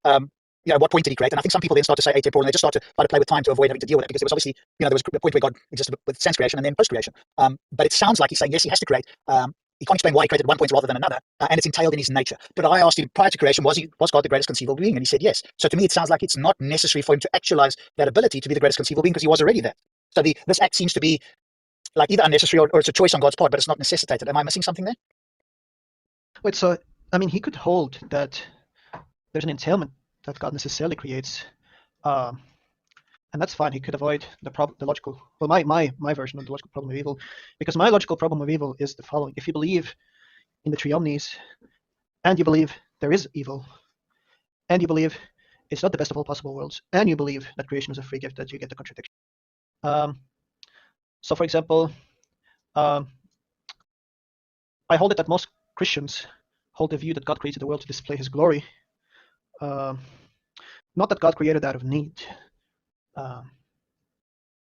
What point did he create? And I think some people then start to say atemporal, and they just start to try to play with time to avoid having to deal with it, because there was obviously, there was a point where God existed with sense creation and then post creation. But it sounds like he's saying, yes, he has to create. He can't explain why he created one point rather than another, and it's entailed in his nature. But I asked him prior to creation, was God the greatest conceivable being? And he said yes. So to me, it sounds like it's not necessary for him to actualize that ability to be the greatest conceivable being, because he was already that. So this act seems to be like either unnecessary or it's a choice on God's part, but it's not necessitated. Am I missing something there? Wait, so I mean, he could hold that there's an entailment that God necessarily creates, and that's fine. He could avoid the logical. Well, my version of the logical problem of evil, because my logical problem of evil is the following: if you believe in the three omnis, and you believe there is evil, and you believe it's not the best of all possible worlds, and you believe that creation is a free gift, that you get the contradiction. So, for example, I hold it that most Christians hold the view that God created the world to display His glory, not that God created out of need.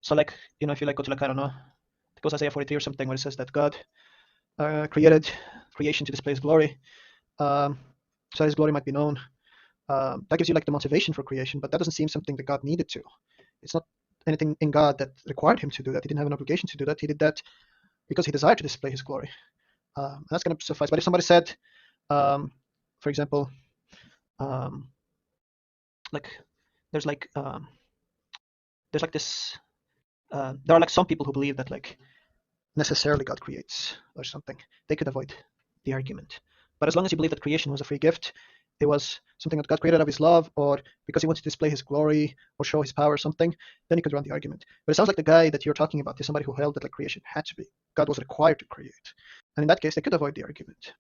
So, like, if you go to, like, I don't know, it goes Isaiah 43 or something, where it says that God created creation to display His glory, so His glory might be known. That gives you like the motivation for creation, but that doesn't seem something that God needed to. It's not anything in God that required Him to do that. He didn't have an obligation to do that. He did that because He desired to display His glory. And that's going to suffice. But if somebody said, for example, like there's like this, there are like some people who believe that like necessarily God creates or something, they could avoid the argument. But as long as you believe that creation was a free gift, it was something that God created out of His love, or because He wanted to display His glory or show His power or something, then you could run the argument. But it sounds like the guy that you're talking about is somebody who held that like creation had to be. God was required to create. And in that case, they could avoid the argument,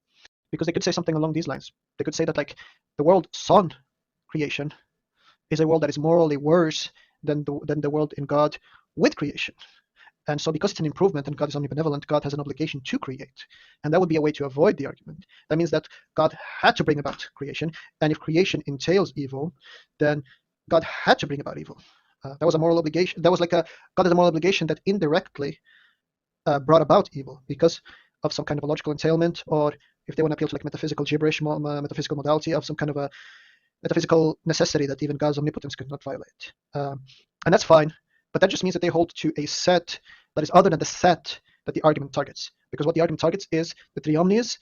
because they could say something along these lines. They could say that like the world son creation is a world that is morally worse than the world in God with creation. And so because it's an improvement and God is omnibenevolent, God has an obligation to create. And that would be a way to avoid the argument. That means that God had to bring about creation. And if creation entails evil, then God had to bring about evil. That was a moral obligation. That was like God has a moral obligation that indirectly brought about evil because of some kind of a logical entailment, or if they want to appeal to like metaphysical gibberish, metaphysical modality, of some kind of a metaphysical necessity that even God's omnipotence could not violate. And that's fine. But that just means that they hold to a set that is other than the set that the argument targets. Because what the argument targets is the three omnis.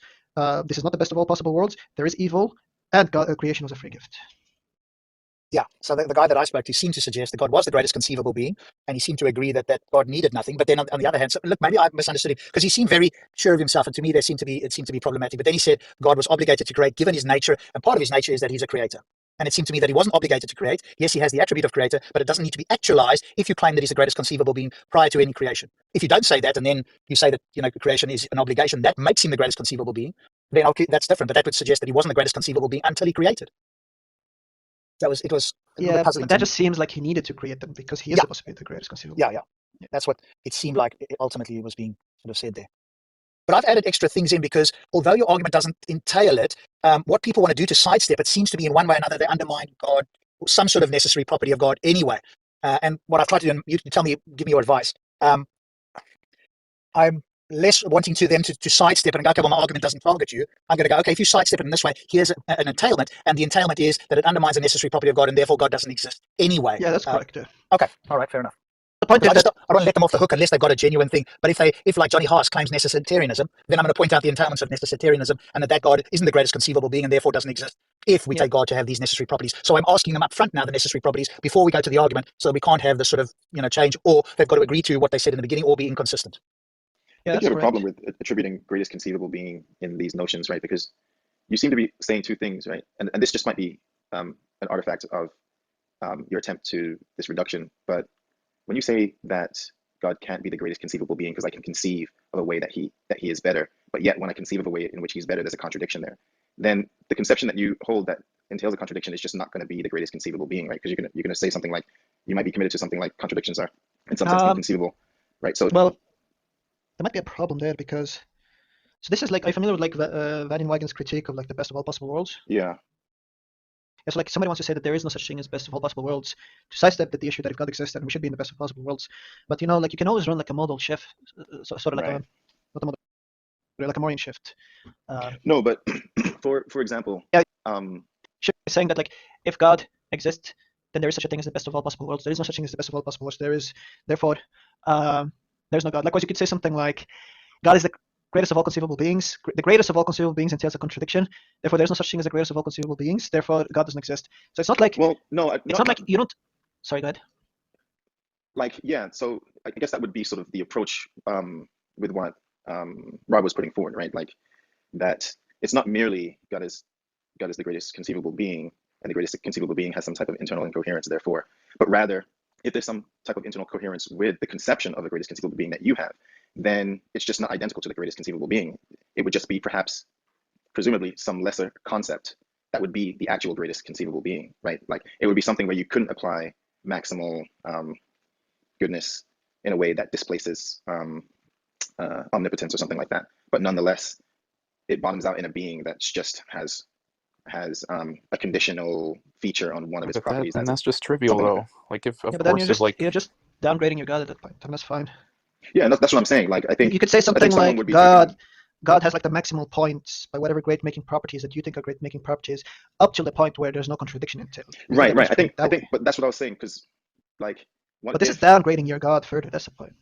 This is not the best of all possible worlds. There is evil, and God, creation was a free gift. Yeah, so the guy that I spoke to seemed to suggest that God was the greatest conceivable being, and he seemed to agree that God needed nothing. But then on the other hand, so look, maybe I misunderstood him, because he seemed very sure of himself, and to me it seemed to be problematic. But then he said God was obligated to create, given his nature, and part of his nature is that he's a creator. And it seemed to me that he wasn't obligated to create. Yes, he has the attribute of creator, but it doesn't need to be actualized if you claim that he's the greatest conceivable being prior to any creation. If you don't say that, and then you say that creation is an obligation, that makes him the greatest conceivable being, then okay, that's different. But that would suggest that he wasn't the greatest conceivable being until he created. It was Yeah, puzzling. but that just seems like he needed to create them because he is supposed to be the greatest conceivable. Yeah. That's what it seemed like ultimately was being sort of said there. But I've added extra things in because although your argument doesn't entail it, what people want to do to sidestep it seems to be in one way or another they undermine God, or some sort of necessary property of God anyway. And what I've tried to do, and you tell me, give me your advice. I'm less wanting them to sidestep it and go, okay, well, my argument doesn't target you. I'm going to go, okay, if you sidestep it in this way, here's an entailment, and the entailment is that it undermines a necessary property of God, and therefore God doesn't exist anyway. Yeah, that's correct. Okay, all right, fair enough. The point is I don't want to let them off the hook unless they've got a genuine thing. But if like Johnny Haas claims necessitarianism, then I'm going to point out the entailments of necessitarianism and that God isn't the greatest conceivable being and therefore doesn't exist if we take God to have these necessary properties. So I'm asking them up front now the necessary properties before we go to the argument, so that we can't have this sort of change, or they've got to agree to what they said in the beginning or be inconsistent. I think you have a problem with attributing greatest conceivable being in these notions, right? Because you seem to be saying two things, right? And this just might be an artifact of your attempt to this reduction. But when you say that God can't be the greatest conceivable being because I can conceive of a way that he is better, but yet when I conceive of a way in which he's better, there's a contradiction there. Then the conception that you hold that entails a contradiction is just not going to be the greatest conceivable being, right? Because you're going to say something like, you might be committed to something like contradictions are in some sense inconceivable, right? So well, there might be a problem there because, so this is like, are you familiar with like Van Inwagen's critique of like the best of all possible worlds? Yeah. It's like somebody wants to say that there is no such thing as best of all possible worlds, to sidestep the issue that if God exists, then we should be in the best of possible worlds. But like you can always run like a modal shift, sort of like right. not a modal, like a Mauryan shift. No, but for example, saying that like if God exists, then there is such a thing as the best of all possible worlds. There is no such thing as the best of all possible worlds. Therefore, there's no God. Likewise, you could say something like God is the greatest of all conceivable beings. The greatest of all conceivable beings entails a contradiction. Therefore, there's no such thing as the greatest of all conceivable beings. Therefore, God doesn't exist. So it's not like it's not like you don't. Sorry, go ahead. Like, yeah, so I guess that would be sort of the approach with what Rob was putting forward, right? Like that it's not merely God is the greatest conceivable being, and the greatest conceivable being has some type of internal incoherence, therefore, but rather if there's some type of internal coherence with the conception of the greatest conceivable being that you have, then it's just not identical to the greatest conceivable being. It would just be perhaps, presumably, some lesser concept that would be the actual greatest conceivable being, right? Like it would be something where you couldn't apply maximal goodness in a way that displaces omnipotence or something like that. But nonetheless, it bottoms out in a being that's just has a conditional feature on one of its properties. And that's just trivial, though. Like if of but then course, you're just downgrading your God at that point, and that's fine. Yeah, and that's what I'm saying. Like I think you could say something like God has like the maximal points by whatever great making properties that you think are great making properties, up till the point where there's no contradiction into it. Right. I think, but that's what I was saying, because like. But this is downgrading your God further. That's the point.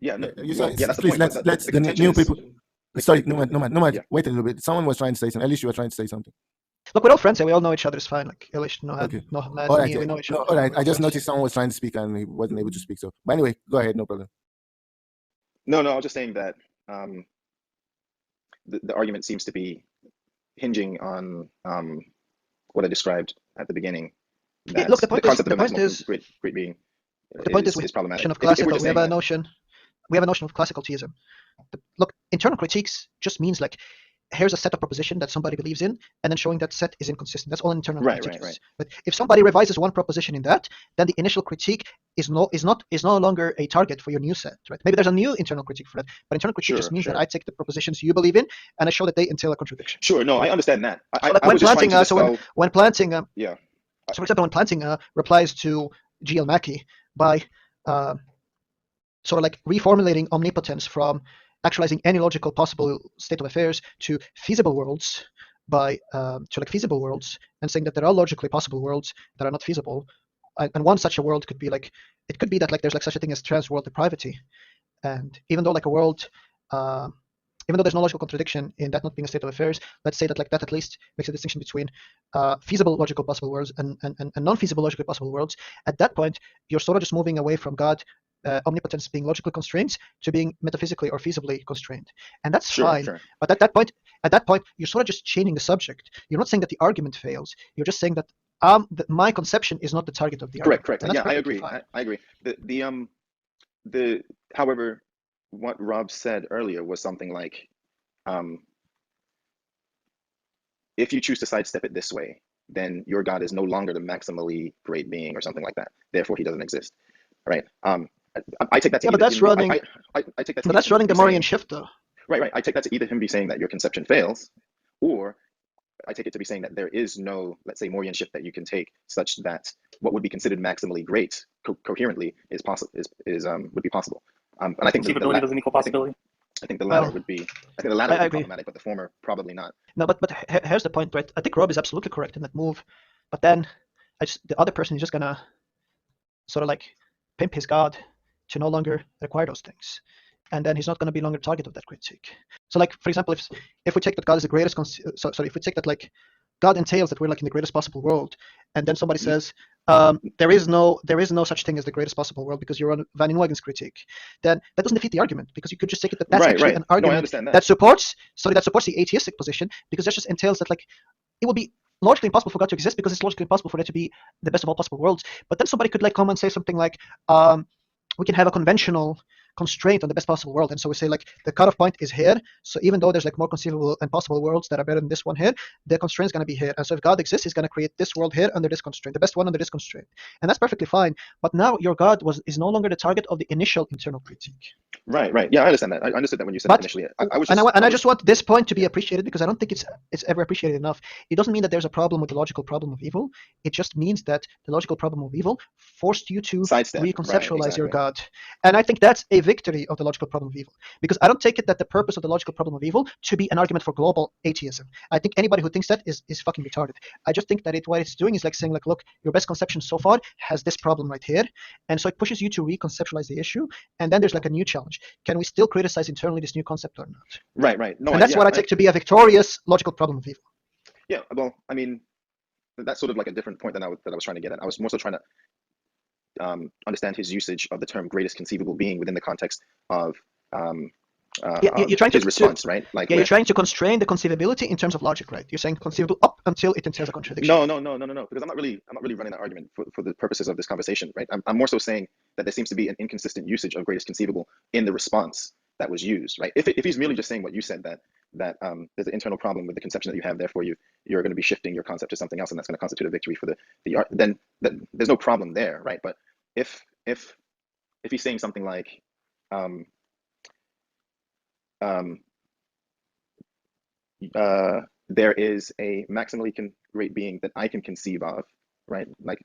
Yeah, no, that's the point. Let's the new people. Sorry, no man. Wait a little bit. Someone was trying to say something. At least you were trying to say something. Look, we're all friends and we all know each other. It's fine. Like, Elish, all right, we know each other. All right, I just noticed someone was trying to speak and he wasn't able to speak. So, but anyway, go ahead. No problem. No, I was just saying that the argument seems to be hinging on what I described at the beginning. That look, the point is great being. The point is problematic. Of classical, we have a notion of classical theism. Look, internal critiques just means like here's a set of proposition that somebody believes in, and then showing that set is inconsistent. That's all internal critique is. But if somebody revises one proposition in that, then the initial critique is no longer a target for your new set, right? Maybe there's a new internal critique for that, but internal critique just means that I take the propositions you believe in and I show that they entail a contradiction. Sure, no, I understand that. When Planting, so for example, when Planting replies to G.L. Mackey by sort of like reformulating omnipotence from actualizing any logical possible state of affairs to feasible worlds feasible worlds, and saying that there are logically possible worlds that are not feasible, and one such a world could be like it could be that like there's like such a thing as trans-world depravity, and even though like a world even though there's no logical contradiction in that not being a state of affairs, let's say that like that at least makes a distinction between feasible logical possible worlds and non-feasible logically possible worlds. At that point, you're sort of just moving away from God omnipotence being logically constrained to being metaphysically or feasibly constrained, and that's fine. Sure. But at that point, you're sort of just changing the subject. You're not saying that the argument fails. You're just saying that my conception is not the target of the argument. Correct. Yeah, I agree. I agree. However, what Rob said earlier was something like, if you choose to sidestep it this way, then your God is no longer the maximally great being or something like that. Therefore, he doesn't exist, right? I take that to but that's running. I take that. But that's running the Morian shift, though. Right. I take that to either him be saying that your conception fails, or I take it to be saying that there is no, let's say, Morian shift that you can take such that what would be considered maximally great coherently is possible. Would be possible. And I think conceivability doesn't equal possibility. I think the latter would be. I think the latter would be problematic, but the former probably not. No, but here's the point, right? I think Rob is absolutely correct in that move, but then the other person is just gonna sort of like pimp his God to no longer require those things, and then he's not going to be longer target of that critique. So, like for example, if we take that God is the greatest, if we take that like God entails that we're like in the greatest possible world, and then somebody says there is no such thing as the greatest possible world because you're on Van Inwagen's critique, then that doesn't defeat the argument, because you could just take it that that's actually an argument that supports the atheistic position, because that just entails that like it would be logically impossible for God to exist because it's logically impossible for there to be the best of all possible worlds. But then somebody could like come and say something like we can have a conventional constraint on the best possible world, and so we say like the cutoff point is here, so even though there's like more conceivable and possible worlds that are better than this one here, the constraint is going to be here, and so if God exists, he's going to create this world here under this constraint, the best one under this constraint, and that's perfectly fine. But now your God is no longer the target of the initial internal critique. Right. Yeah, I understand that. I understood that when you said that initially. I just want this point to be appreciated, because I don't think it's ever appreciated enough. It doesn't mean that there's a problem with the logical problem of evil. It just means that the logical problem of evil forced you to reconceptualize your God, and I think that's a victory of the logical problem of evil. Because I don't take it that the purpose of the logical problem of evil to be an argument for global atheism. I think anybody who thinks that is fucking retarded. I just think that what it's doing is like saying, like, look, your best conception so far has this problem right here. And so it pushes you to reconceptualize the issue. And then there's like a new challenge. Can we still criticize internally this new concept or not? Right. No, and that's what I take to be a victorious logical problem of evil. Yeah, well, I mean, that's sort of like a different point that I was trying to get at. I was more so trying to understand his usage of the term greatest conceivable being within the context of you're trying his response, right? Like, you're trying to constrain the conceivability in terms of logic, right? You're saying conceivable up until it entails a contradiction. No, because I'm not really running that argument for the purposes of this conversation, right? I'm more so saying that there seems to be an inconsistent usage of greatest conceivable in the response that was used, right? If he's merely just saying what you said, that there's an internal problem with the conception that you have, therefore you're going to be shifting your concept to something else, and that's going to constitute a victory for the art, then there's no problem there, right? But if he's saying something like there is a maximally great being that I can conceive of, right? Like,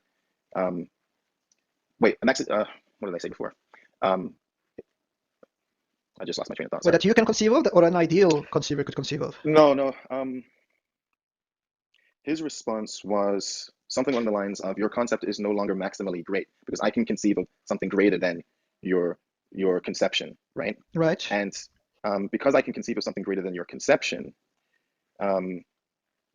wait, what did I say before? I just lost my train of thought. Wait, that you can conceive of, or an ideal conceiver could conceive of? No. His response was something along the lines of, your concept is no longer maximally great because I can conceive of something greater than your conception, right? Right. And because I can conceive of something greater than your conception,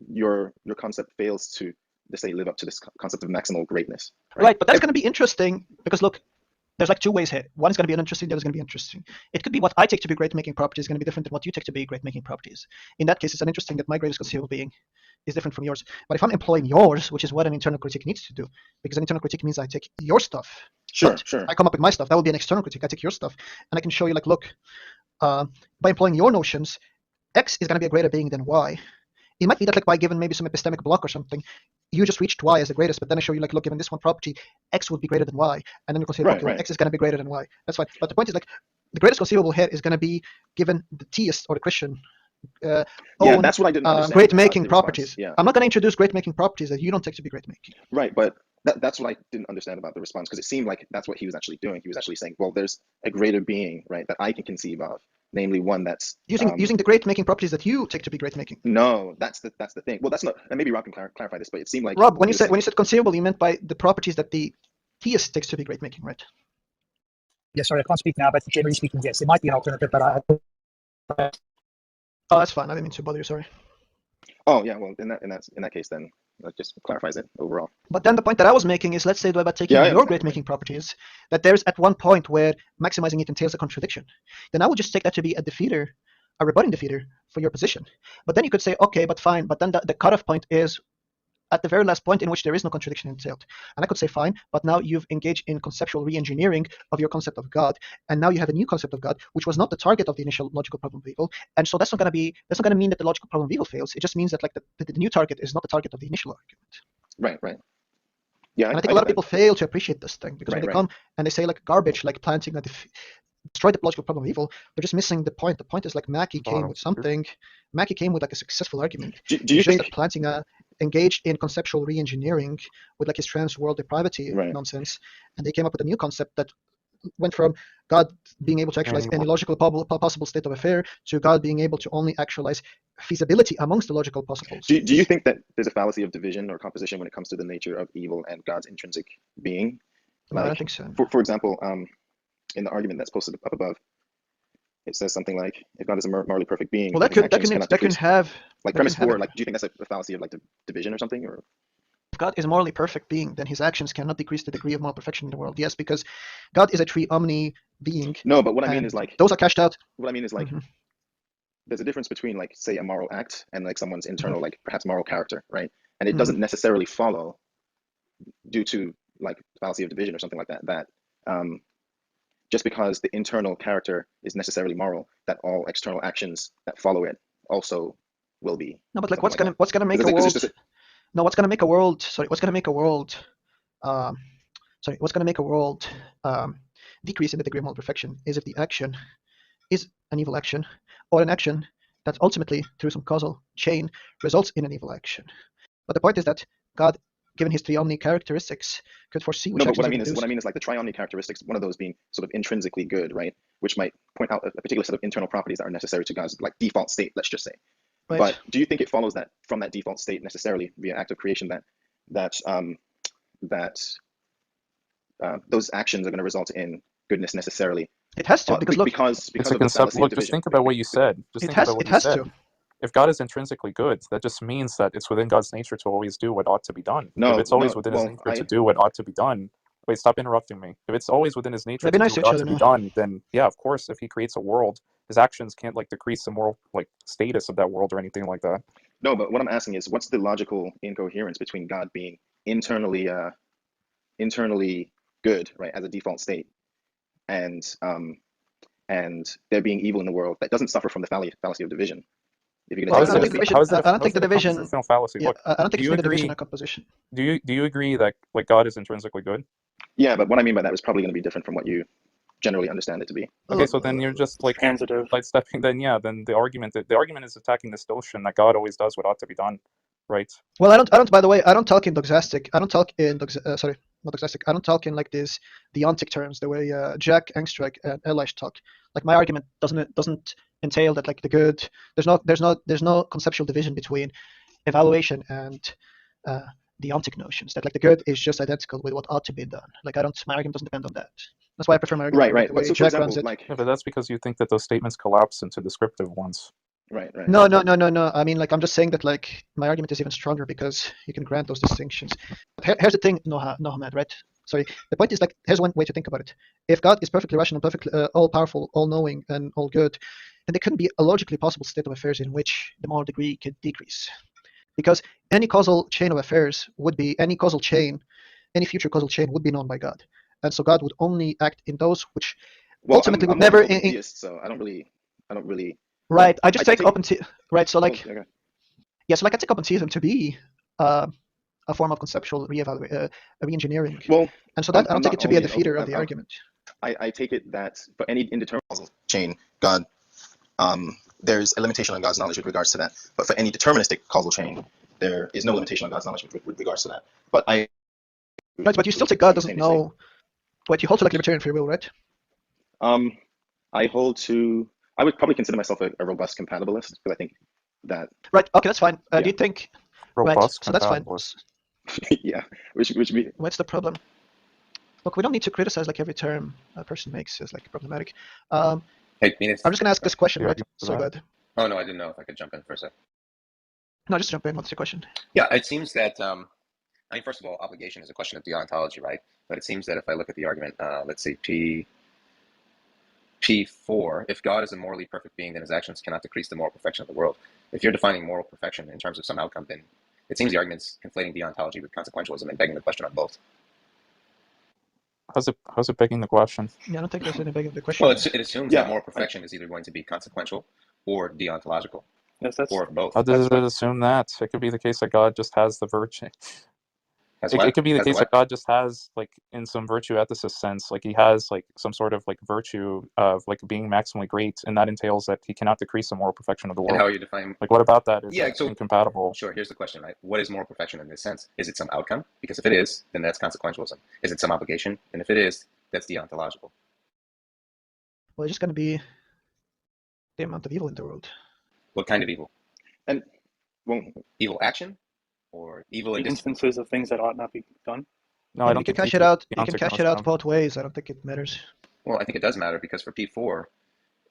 your concept fails to say live up to this concept of maximal greatness. Right, but that's going to be interesting because look, there's like two ways here. One is going to be uninteresting, the other is going to be interesting. It could be what I take to be great-making properties is going to be different than what you take to be great-making properties. In that case, it's uninteresting that my greatest conceivable being is different from yours. But if I'm employing yours, which is what an internal critique needs to do, because an internal critique means I take your stuff. Sure. I come up with my stuff. That would be an external critique. I take your stuff, and I can show you, like, look, by employing your notions, X is going to be a greater being than Y. It might be that, like, by given maybe some epistemic block or something, you just reached Y as the greatest, but then I show you, like, look, given this one property, X would be greater than Y, and then you consider, okay, X is going to be greater than Y. That's fine. But the point is, like, the greatest conceivable here is going to be given the theist or the Christian own that's what I didn't understand great-making properties. Yeah. I'm not going to introduce great-making properties that you don't take to be great-making. Right, but that's what I didn't understand about the response, because it seemed like that's what he was actually doing. He was actually saying, well, there's a greater being, right, that I can conceive of, namely one that's using the great-making properties that you take to be great-making. No, that's the thing. Well, that's not, and maybe Rob can clarify this, but it seemed like Rob, when you said conceivable, you meant by the properties that the theist takes to be great-making, right? Yeah, sorry, I can't speak now, but generally speaking, yes, it might be an alternative, but Oh, that's fine. I didn't mean to bother you. Sorry. Oh yeah, well, in that case, then that just clarifies it overall. But then the point that I was making is, let's say by taking your great-making properties, that there's at one point where maximizing it entails a contradiction. Then I would just take that to be a defeater, a rebutting defeater for your position. But then you could say, okay, but fine. But then the cutoff point is at the very last point in which there is no contradiction entailed. And I could say, fine, but now you've engaged in conceptual re-engineering of your concept of God, and now you have a new concept of God, which was not the target of the initial logical problem of evil. And so that's not going to mean that the logical problem of evil fails. It just means that, like, the new target is not the target of the initial argument. Right. Yeah, and I think a lot of people fail to appreciate this thing, because when they come and they say, like, garbage, like planting destroy the logical problem of evil, they're just missing the point. The point is, like, Mackey came with something. Mackey came with, like, a successful argument. Do you think that planting engaged in conceptual re-engineering with, like, his trans-world depravity nonsense, and they came up with a new concept that went from God being able to actualize any logical possible state of affair to God being able to only actualize feasibility amongst the logical possibles. Do you think that there's a fallacy of division or composition when it comes to the nature of evil and God's intrinsic being? No, I don't think so. For example, in the argument that's posted up above, it says something like, if God is a morally perfect being, well, that can have like premise 4. Like, do you think that's a fallacy of, like, the division or something? Or if God is a morally perfect being, then his actions cannot decrease the degree of moral perfection in the world. Yes, because God is a tree omni being. No, but what I mean is, like, those are cashed out. What I mean is, like, there's a difference between, like, say, a moral act and, like, someone's internal, like, perhaps moral character, right? And it doesn't necessarily follow, due to, like, fallacy of division or something like that, just because the internal character is necessarily moral, that all external actions that follow it also will be. No, but, like, what's gonna make a world? No, what's gonna make a world? Sorry, what's gonna make a world? What's gonna make a world decrease in the degree of moral perfection is if the action is an evil action, or an action that ultimately, through some causal chain, results in an evil action. But the point is that God given his three omni characteristics, could foresee which No, but actions what I are mean going to is do. what I mean is like the triomni characteristics, one of those being sort of intrinsically good, right? Which might point out a particular set of internal properties that are necessary to God's like default state, let's just say. Right. But do you think it follows that from that default state necessarily via act of creation that those actions are going to result in goodness necessarily? It has to, because look, because It's a of the concept. fallacy of Look, just division. think about what you said. Just it think has about what it you has said. to. If God is intrinsically good, that just means that it's within God's nature to always do what ought to be done. No, If it's always no, within his well, nature to do what ought to be done, wait, stop interrupting me. If it's always within his nature Let's be to do nice to what each ought other to be now. done, then yeah, of course, if he creates a world, his actions can't like decrease the moral like status of that world or anything like that. No, but what I'm asking is, what's the logical incoherence between God being internally good, right, as a default state, and there being evil in the world that doesn't suffer from the fallacy of division? If you're Well, going to I don't think the division. I don't think the division. Compositional fallacy? Yeah, Look, I don't think do it's you made a division agree? or composition. Do you agree that like God is intrinsically good? Yeah, but what I mean by that is probably going to be different from what you generally understand it to be. Okay, so then you're just like Transitive. sidestepping. Then yeah, then the argument is attacking this notion that God always does what ought to be done, right? Well, I don't. By the way, I don't talk in doxastic. I don't talk in sorry, not doxastic. I don't talk in like this deontic terms the way Jack Engstreich and Elish talk. Like my argument doesn't entail that like the good. There's no conceptual division between evaluation and deontic notions. That like the good is just identical with what ought to be done. Like I don't. My argument doesn't depend on that. That's why I prefer my argument Right. the way So for Jack example, runs it. like Yeah, but that's because you think that those statements collapse into descriptive ones. right. No. I mean, like, I'm just saying that, like, my argument is even stronger because you can grant those distinctions. But here's the thing, Nohamad, right? Sorry. The point is, like, here's one way to think about it. If God is perfectly rational, perfectly all-powerful, all-knowing, and all good, then there couldn't be a logically possible state of affairs in which the moral degree could decrease. Because any causal chain of affairs would be, any future causal chain would be known by God. And so God would only act in those which ultimately would never... theist, so I don't really Right. I I just can take open right. So like, okay. yeah. So like, I take open theism to be a form of conceptual re-engineering. Well, and so that I don't I'm take not it to be a only an defeater open- of the argument. I take it that for any indeterminate causal chain, God, there's a limitation on God's knowledge with regards to that. But for any deterministic causal chain, there is no limitation on God's knowledge with regards to that. But I Right. But you still say God doesn't know. But you hold to like libertarian free will, right? I hold to. I would probably consider myself a robust compatibilist because I think that. Right. Okay, that's fine. Yeah. Do you think? Robust Right. So that's fine. compatibilist. Yeah, which be. What's the problem? Look, we don't need to criticize like every term a person makes as like problematic. Hey, Venus. I'm just gonna ask this question, Yeah, right? you do So that. good. Oh no, I didn't know if I could jump in for a sec. No, just jump in. What's your question? Yeah, it seems that I mean, first of all, obligation is a question of deontology, right? But it seems that if I look at the argument, let's say P4, if God is a morally perfect being, then his actions cannot decrease the moral perfection of the world. If you're defining moral perfection in terms of some outcome, then it seems the argument's conflating deontology with consequentialism and begging the question on both. How's it begging the question? Yeah, I don't think there's any big of the question. Well, it assumes that moral perfection is either going to be consequential or deontological, or both. How does it assume that? It could be the case that God just has the virtue. It could be the case that God just has, like, in some virtue ethicist sense, like he has like some sort of like virtue of like being maximally great, and that entails that he cannot decrease the moral perfection of the world. And how are you defining? Like, what about that? Is that incompatible? Sure. Here's the question, right? What is moral perfection in this sense? Is it some outcome? Because if it is, then that's consequentialism. Is it some obligation? And if it is, that's deontological. Well, it's just going to be the amount of evil in the world. What kind of evil? And evil action, or evil instances of things that ought not be done. No, I don't. You can cash it out. You can cash it out both ways. I don't think it matters. Well, I think it does matter because for P4,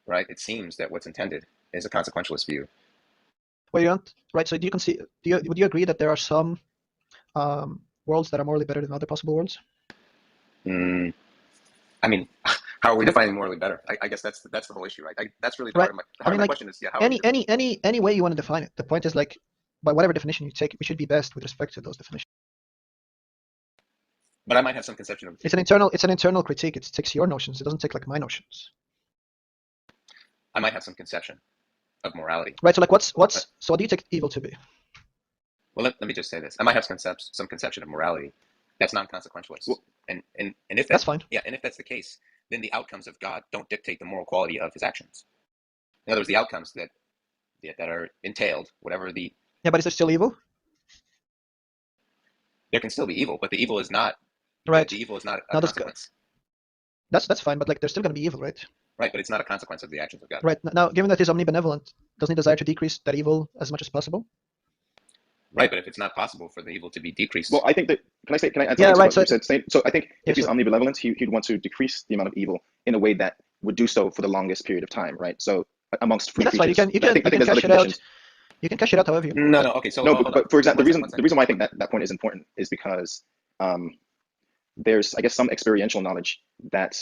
right, it seems that what's intended is a consequentialist view. Well, you don't, right? So would you agree that there are some worlds that are morally better than other possible worlds? I mean, how are we defining morally better? I guess that's the whole issue, right? That's really the heart of my question is, yeah, how any way you want to define it. The point is, like, by whatever definition you take, we should be best with respect to those definitions. But I might have some conception of it's an internal critique. It takes your notions. It doesn't take like my notions. I might have some conception of morality. Right. So like, so what do you take evil to be? Well, let me just say this. I might have some conception of morality that's non-consequentialist. Well, and if that's fine. Yeah, and if that's the case, then the outcomes of God don't dictate the moral quality of his actions. In other words, the outcomes that are entailed, whatever the... Yeah, but is there still evil? There can still be evil, but the evil is not Right. The evil is not a Now consequence. that's fine, but like there's still going to be evil, right? Right, but it's not a consequence of the actions of God. Right. Now, given that he's omnibenevolent, doesn't he desire to decrease that evil as much as possible? Right, but if it's not possible for the evil to be decreased, Well, I think that can I add something Yeah, to right, what you said? So I think if he's so- omnibenevolent, he'd want to decrease the amount of evil in a way that would do so for the longest period of time, right? So amongst free that's fine. creatures, You can I think there's other cash it out. conditions. You can cash it out however you want. no. Okay, so No, hold but on. for example, One the reason why I think that point is important is because there's, I guess, some experiential knowledge that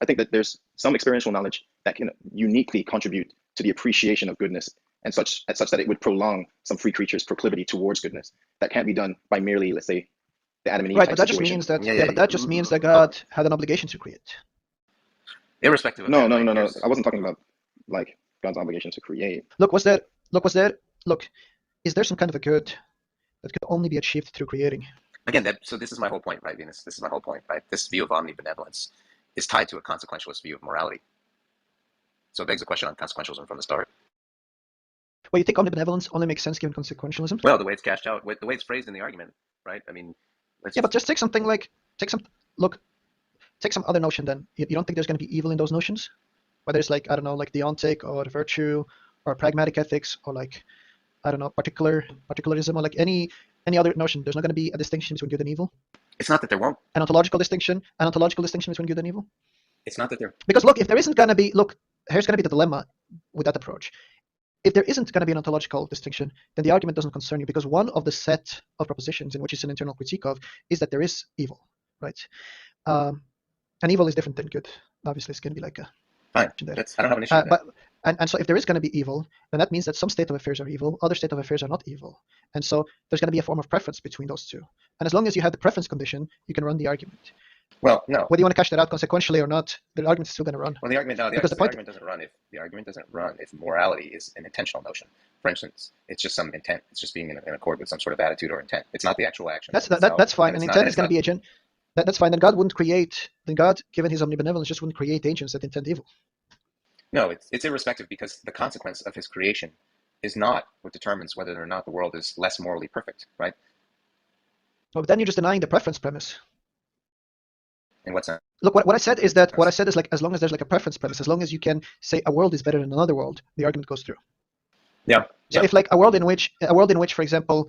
I think that there's some experiential knowledge that can uniquely contribute to the appreciation of goodness and such that it would prolong some free creatures' proclivity towards goodness. That can't be done by merely, let's say, the Adam and Eve Right, type but that just situation. means that Yeah. that just means that God had an obligation to create. Irrespective of No. that, I wasn't talking about like God's obligation to create. Look, is there some kind of a good that could only be achieved through creating? Again, so this is my whole point, right, Venus? This is my whole point, right? This view of omnibenevolence is tied to a consequentialist view of morality. So it begs the question on consequentialism from the start. Well, you think omnibenevolence only makes sense given consequentialism? Well, the way it's cashed out, the way it's phrased in the argument, right? I mean, but just take some other notion then. You don't think there's going to be evil in those notions? Whether it's like, I don't know, like deontic or virtue or pragmatic ethics or like, I don't know, particularism or like any other notion. There's not going to be a distinction between good and evil. It's not that there won't. An ontological distinction between good and evil. It's not that there. Because look, if there isn't going to be, here's going to be the dilemma with that approach. If there isn't going to be an ontological distinction, then the argument doesn't concern you because one of the set of propositions in which it's an internal critique of is that there is evil, right? And evil is different than good. Obviously, it's going to be like a fine. I don't have an issue with that. And so if there is going to be evil, then that means that some state of affairs are evil, other state of affairs are not evil. And so there's going to be a form of preference between those two. And as long as you have the preference condition, you can run the argument. Well, no. Whether you want to cash that out consequentially or not, the argument is still going to run. Well, the argument doesn't run if morality is an intentional notion. For instance, it's just some intent. It's just being in accord with some sort of attitude or intent. It's not the actual action. That's fine. And intent is going to be agent. That's fine. Then God wouldn't create. Then God, given His omnibenevolence, just wouldn't create agents that intend evil. No, it's irrespective because the consequence of His creation is not what determines whether or not the world is less morally perfect, right? Well, but then you're just denying the preference premise. In what sense? Look, what I said is that like as long as there's like a preference premise, as long as you can say a world is better than another world, the argument goes through. Yeah. So if like a world in which, for example,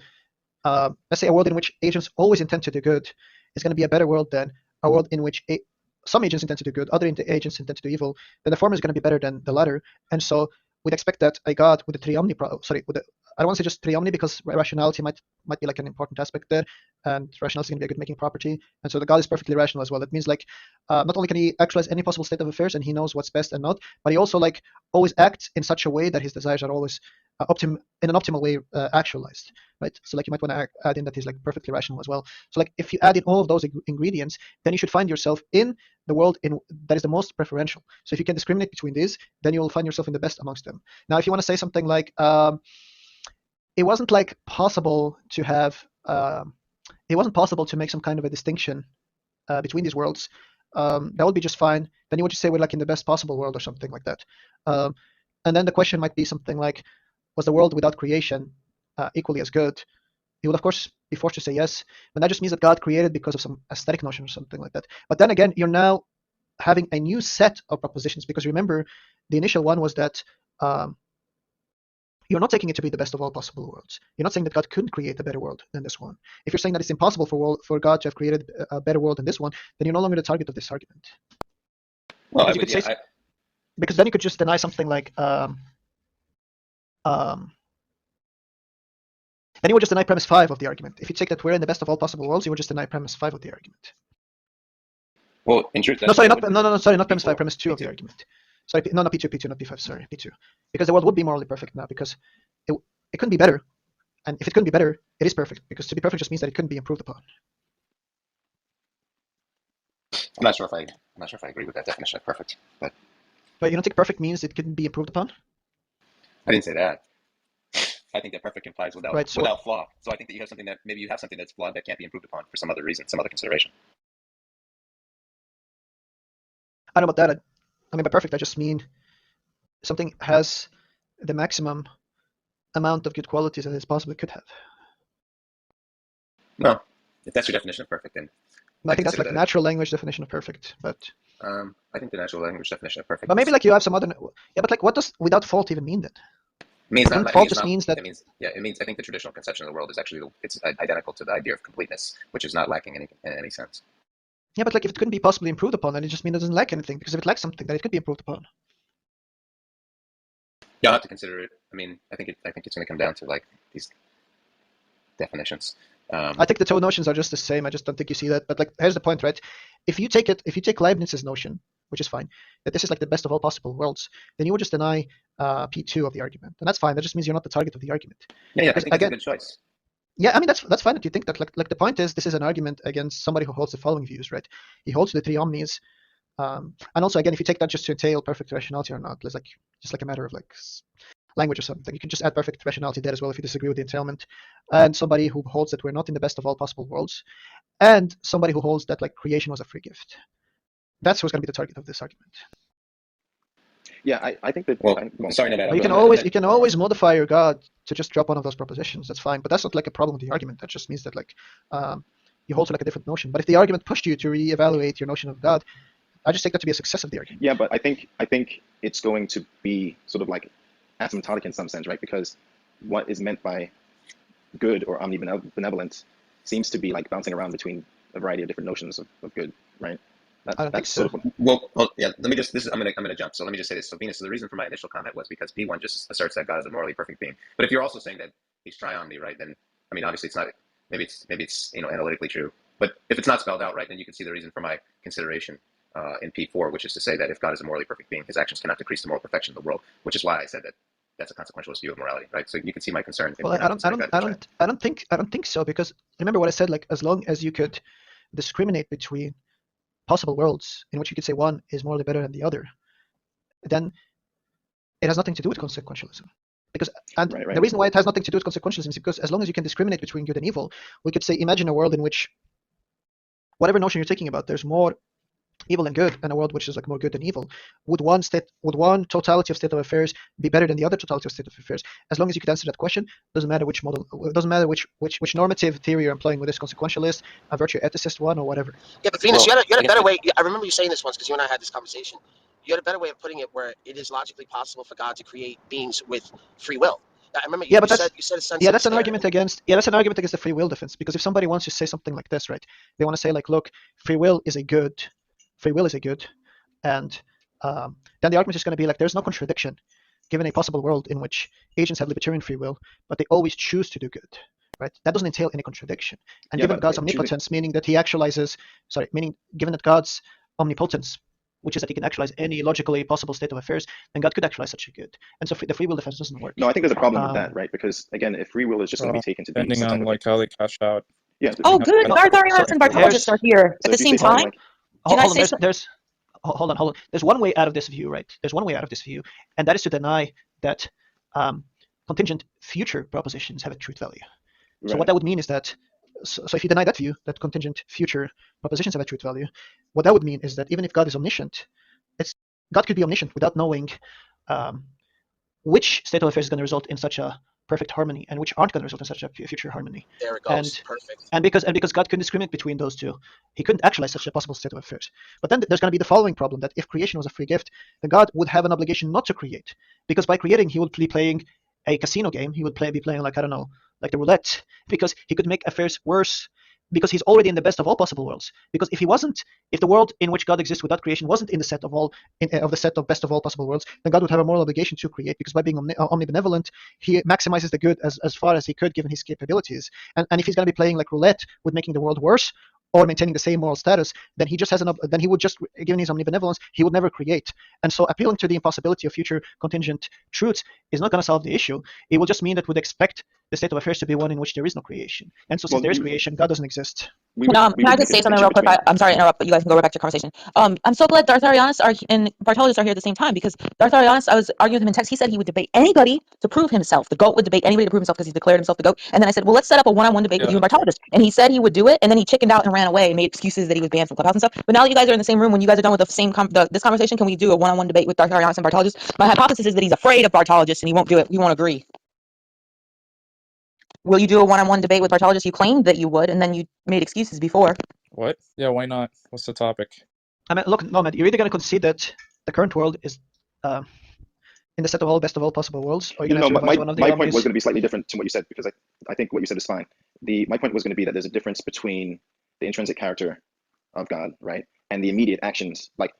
let's say a world in which agents always intend to do good is going to be a better world than a world in which some agents intend to do good, other agents intend to do evil, then the former is going to be better than the latter. And so we'd expect that a God with the triomni, I don't want to say just triomni because rationality might be like an important aspect there, and rationality is going to be a good making property. And so the God is perfectly rational as well. That means like not only can he actualize any possible state of affairs and he knows what's best and not, but he also like always acts in such a way that his desires are always in an optimal way actualized, right? So like you might want to add in that he's like perfectly rational as well. So like if you add in all of those ingredients, then you should find yourself in the world that is the most preferential. So if you can discriminate between these, then you will find yourself in the best amongst them. Now, if you want to say something like it wasn't like possible to have it wasn't possible to make some kind of a distinction between these worlds, that would be just fine. Then you would just say we're like in the best possible world or something like that. And then the question might be something like, was the world without creation equally as good? You would of course be forced to say yes, but that just means that God created because of some aesthetic notion or something like that. But then again, you're now having a new set of propositions, because remember, the initial one was that you're not taking it to be the best of all possible worlds. You're not saying that God couldn't create a better world than this one. If you're saying that it's impossible for God to have created a better world than this one, then you're no longer the target of this argument. Well, because then you could just deny something like then you would just deny premise 5 of the argument. If you take that we're in the best of all possible worlds, you would just deny premise 5 of the argument. Well, in truth, not premise 5, premise 2 of the argument. Sorry, not P2, not P5, sorry, P2. Because the world would be morally perfect now, because it couldn't be better. And if it couldn't be better, it is perfect, because to be perfect just means that it couldn't be improved upon. I'm not sure if I agree with that definition of perfect, but you don't think perfect means it couldn't be improved upon? I didn't say that. I think that perfect implies without flaw. So I think that you have something that's flawed that can't be improved upon for some other reason, some other consideration. I don't know about that. I mean, by perfect, I just mean something has the maximum amount of good qualities that it possibly could have. No, If that's your definition of perfect, then I think that's like natural language definition of perfect. But I think the natural language definition of perfect. But maybe like you have some other. Yeah, but like what does without fault even mean then? It means not. Fault just means that. It means. I think the traditional conception of the world is actually it's identical to the idea of completeness, which is not lacking in any sense. Yeah, but like if it couldn't be possibly improved upon, then it just means it doesn't lack anything. Because if it lacks something, then it could be improved upon. Yeah, I'll have to consider it. I mean, I think it's going to come down to like these definitions. I think the two notions are just the same. I just don't think you see that. But like, here's the point, right? If you take Leibniz's notion, which is fine, that this is like the best of all possible worlds, then you would just deny P2 of the argument, and that's fine. That just means you're not the target of the argument. Yeah, I think that's a good choice. Yeah, I mean that's fine that you think that. Like the point is, this is an argument against somebody who holds the following views, right? He holds the three omnis, and also again, if you take that just to entail perfect rationality or not, it's like just like a matter of like language or something. You can just add perfect rationality there as well if you disagree with the entailment. And somebody who holds that we're not in the best of all possible worlds, and somebody who holds that like creation was a free gift. That's who's going to be the target of this argument. Yeah, I think that. Well, sorry, Ned. You can always modify your God to just drop one of those propositions. That's fine, but that's not like a problem with the argument. That just means that like you hold to like a different notion. But if the argument pushed you to reevaluate your notion of God, I just take that to be a success of the argument. Yeah, but I think it's going to be sort of like asymptotic in some sense, right? Because what is meant by good or omnibenevolent seems to be like bouncing around between a variety of different notions of good, right? I don't think so. Well, yeah. Let me just. I'm gonna jump. So let me just say this. So Venus. So the reason for my initial comment was because P1 just asserts that God is a morally perfect being. But if you're also saying that he's triomni, right? Then I mean, obviously it's not. Maybe it's analytically true. But if it's not spelled out right, then you can see the reason for my consideration in P4, which is to say that if God is a morally perfect being, his actions cannot decrease the moral perfection of the world. Which is why I said that that's a consequentialist view of morality, right? So you can see my concern. Well, I don't think so, because remember what I said. Like as long as you could discriminate between possible worlds in which you could say one is morally better than the other, then it has nothing to do with consequentialism. Because the reason why it has nothing to do with consequentialism is because as long as you can discriminate between good and evil, we could say imagine a world in which whatever notion you're taking about, there's more evil than good, and a world which is like more good than evil. Would one totality of state of affairs be better than the other totality of state of affairs? As long as you could answer that question, doesn't matter which model, doesn't matter which normative theory you're employing, whether it's consequentialist, a virtue ethicist one, or whatever. Yeah, but Venus, you had a better way. I remember you saying this once because you and I had this conversation. You had a better way of putting it where it is logically possible for God to create beings with free will. I remember you said that's an argument against the free will defense, because if somebody wants to say something like this, right, they want to say like, look, free will is a good, and then the argument is going to be like, there's no contradiction given a possible world in which agents have libertarian free will, but they always choose to do good, right? That doesn't entail any contradiction. And given God's omnipotence, meaning that he actualizes, given that God's omnipotence, which is that he can actualize any logically possible state of affairs, then God could actualize such a good. And so the free will defense doesn't work. No, I think there's a problem with that, right? Because again, if free will is just going to be taken to be depending on like how they cash out. Yeah. Oh, good. Arthurians and Bartologists are here at the same time. Hold on. There's one way out of this view, right? There's one way out of this view, and that is to deny that contingent future propositions have a truth value. Right. So what that would mean is that, so if you deny that view, that contingent future propositions have a truth value, what that would mean is that even if God is omniscient, God could be omniscient without knowing which state of affairs is going to result in such a perfect harmony and which aren't going to result in such a future harmony. There it goes. Perfect. And because God couldn't discriminate between those two, he couldn't actualize such a possible state of affairs. But then there's going to be the following problem, that if creation was a free gift, then God would have an obligation not to create, because by creating he would be playing a casino game. He would be playing like, I don't know, like the roulette, because he could make affairs worse, because he's already in the best of all possible worlds. Because if the world in which God exists without creation wasn't in the set of the set of best of all possible worlds, then God would have a moral obligation to create, because by being omnibenevolent, he maximizes the good as far as he could given his capabilities. And if he's going to be playing like roulette with making the world worse or maintaining the same moral status, then he would just, given his omnibenevolence, he would never create. And so appealing to the impossibility of future contingent truths is not going to solve the issue. It will just mean that we'd expect the state of affairs to be one in which there is no creation. And so since there is creation, God doesn't exist. Can I just say something real quick? I'm sorry to interrupt, but you guys can go right back to your conversation. I'm so glad Arthurians and Bartologists are here at the same time, because Arthurians, I was arguing with him in text. He said he would debate anybody to prove himself. The goat would debate anybody to prove himself because he declared himself the goat. And then I said, well, let's set up a one-on-one debate with you and Bartologists. And he said he would do it, and then he chickened out and ran away and made excuses that he was banned from Clubhouse and stuff. But now that you guys are in the same room, when you guys are done with this conversation, can we do a one-on-one debate with Arthurians and Bartologists? My hypothesis is that he's afraid of Bartologists and he won't do it. We won't agree. Will you do a one-on-one debate with Bartologist? You claimed that you would, and then you made excuses before. What? Yeah, why not? What's the topic? I mean, look, no, man, you're either going to concede that the current world is in the set of all best of all possible worlds, or you're going to revise one of the my point was going to be slightly different to what you said, because I think what you said is fine. My point was going to be that there's a difference between the intrinsic character of God, right, and the immediate actions. Like,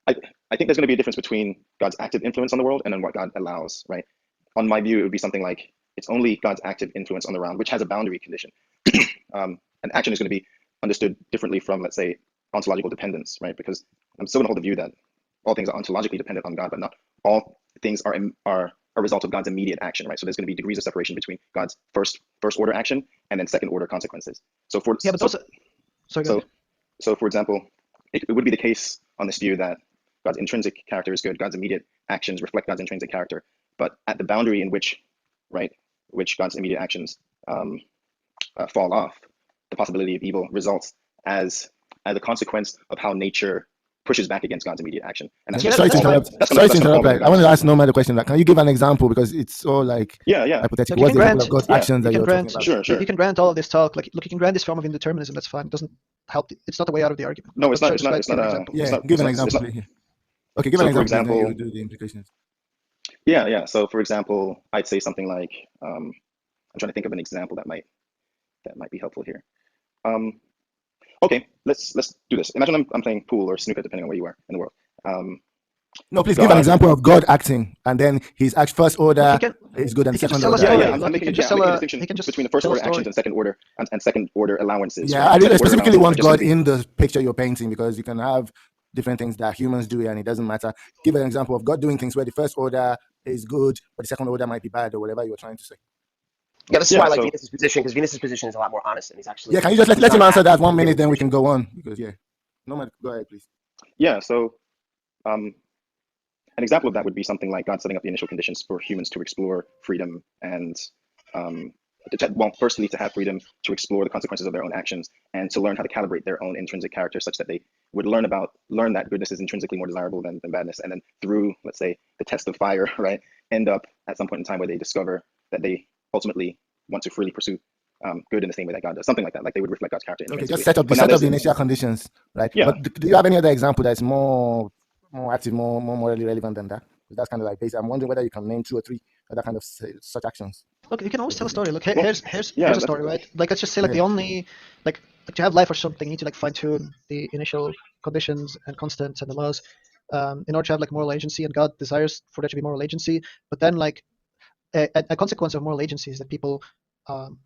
I think there's going to be a difference between God's active influence on the world and then what God allows, right? On my view, it would be something like it's only God's active influence on the realm, which has a boundary condition. An action is going to be understood differently from, let's say, ontological dependence, right? Because I'm still going to hold the view that all things are ontologically dependent on God, but not all things are a result of God's immediate action, right? So there's going to be degrees of separation between God's first order action and then second order consequences. So for so for example, it would be the case on this view that God's intrinsic character is good, God's immediate actions reflect God's intrinsic character, but at the boundary in which God's immediate actions fall off, the possibility of evil results as a consequence of how nature pushes back against God's immediate action. And that's sorry to interrupt. I want to ask Nomad a question. Can you give an example, because it's all like hypothetical? What's the example of God's actions that you're talking about? Sure. You can grant all of this talk. Like, look, you can grant this form of indeterminism. That's fine. It doesn't help. It's not the way out of the argument. No, it's not. Give an example. Okay, give an example. For example, you do the implications. Yeah. So, for example, I'd say something like, I'm trying to think of an example that might be helpful here. Okay, let's do this. Imagine I'm playing pool or snooker, depending on where you are in the world. No, please give an example of God acting, and then his first order is good and second order. I'm making a distinction between the first order actions and second order allowances. Yeah, right? I specifically want God in the picture you're painting, because you can have different things that humans do, and it doesn't matter. Give an example of God doing things where the first order is good, but the second order might be bad, or whatever you're trying to say. Yeah, this is why I like Venus's position, because Venus's position is a lot more honest, and he's actually. Yeah, can you just let him answer that 1 minute, then we can go on? Because no, go ahead, please. Yeah, so an example of that would be something like God setting up the initial conditions for humans to explore freedom and, firstly, to have freedom to explore the consequences of their own actions and to learn how to calibrate their own intrinsic character such that they would learn that goodness is intrinsically more desirable than badness, and then through, let's say, the test of fire, right, end up at some point in time where they discover that they ultimately want to freely pursue good in the same way that God does, something like that. Like they would reflect God's character. Okay, just set up the initial conditions, right? Yeah. But do you have any other example that's more active, more morally relevant than that? That's kind of like basic. I'm wondering whether you can name 2 or 3 other kind of such actions. Look, you can always tell a story. Look, here's a story, right? Like, let's just say, like, the only like to have life or something, you need to like fine tune the initial conditions and constants and the laws in order to have like moral agency, and God desires for there to be moral agency. But then like a consequence of moral agency is that people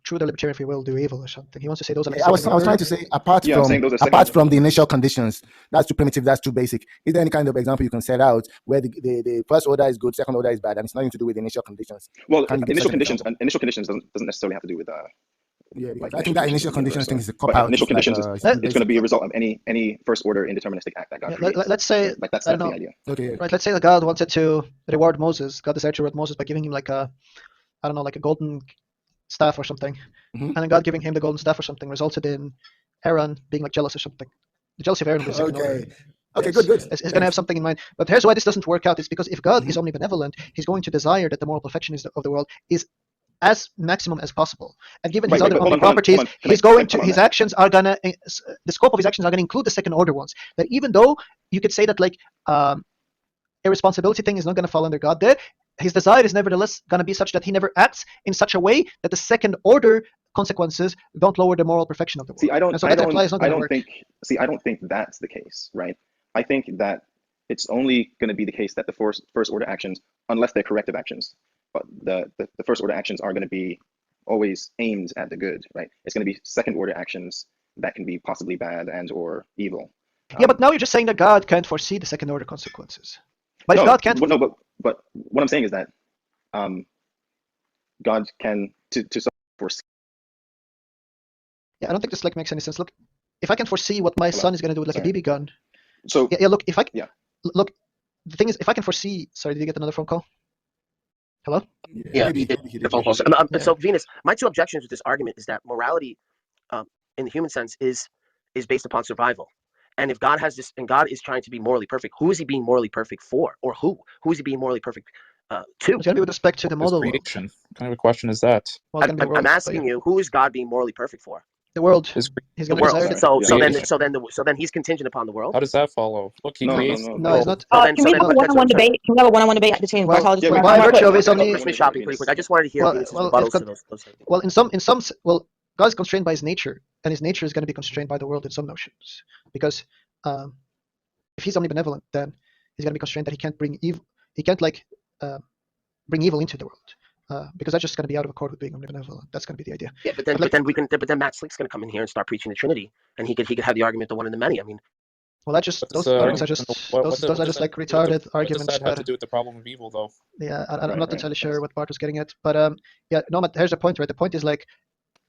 through their libertarian free will do evil or something. He wants to say those are. I was trying to say apart from the initial conditions, that's too primitive, that's too basic. Is there any kind of example you can set out where the first order is good, second order is bad, and it's nothing to do with the initial conditions? Well, initial conditions doesn't necessarily have to do with. I think that initial conditions thing is a cop out. Initial conditions it's going to be a result of any first order indeterministic act that God creates. Let's say like that's the idea. Okay. Right. Let's say that God wanted to reward Moses. God desired to reward Moses by giving him like a golden staff or something, and then God giving him the golden staff or something resulted in Aaron being like jealous or something. The jealousy of Aaron was Okay, good. He's going to have something in mind. But here's why this doesn't work out. It's because if God is omnibenevolent, he's going to desire that the moral perfection of the world is as maximum as possible. And given his other properties, his actions are gonna, the scope of his actions are gonna include the second order ones. That even though you could say that like irresponsibility thing is not gonna fall under God there, his desire is nevertheless gonna be such that he never acts in such a way that the second order consequences don't lower the moral perfection of the world. See, I don't think that's the case, right? I think that it's only going to be the case that the first order actions, unless they're corrective actions, but the first order actions are going to be always aimed at the good, right? It's going to be second order actions that can be possibly bad and or evil. Yeah, but now you're just saying that God can't foresee the second order consequences. But if God can't, but what I'm saying is that God can to foresee. Yeah, I don't think this like makes any sense. Look, if I can foresee what my son is going to do with like a BB gun. So look, look, the thing is, if I can foresee. Sorry, did you get another phone call? Hello? Yeah, the phone call. So Venus, my 2 objections with this argument is that morality, in the human sense, is based upon survival. And if God has this, and God is trying to be morally perfect, who is he being morally perfect for? Or who is he being morally perfect Two. It's going to be with respect to the Is model world. creation. What kind of a question is that? Well, it's gonna be I'm world, but asking yeah. you, who is God being morally perfect for? The world. Is He's The going to world. desire it. So then he's contingent upon the world. How does that follow? Look, he No, creates no, the no. No, he's world. not. Can we have a one-on-one debate? Can we have a one-on-one debate between Well, Bartologist yeah, and by virtue of his Let's finish Shoppy pretty quick. I just wanted to hear Venus's rebuttals to those things. well, God is constrained by his nature, and his nature is going to be constrained by the world in some notions. Because if he's omnibenevolent, then he's going to be constrained that he can't bring evil. He can't bring evil into the world. Because that's just going to be out of accord with being omnibenevolent. That's going to be the idea. Yeah, but then Matt Slick's going to come in here and start preaching the Trinity, and he could have the argument the one in the many. I mean, well, that just those arguments are just those are just like retarded arguments. What does that have to do with the problem of evil, though? Yeah, I'm not entirely sure what Bart was getting at, but yeah, no, but here's the point, right? The point is like,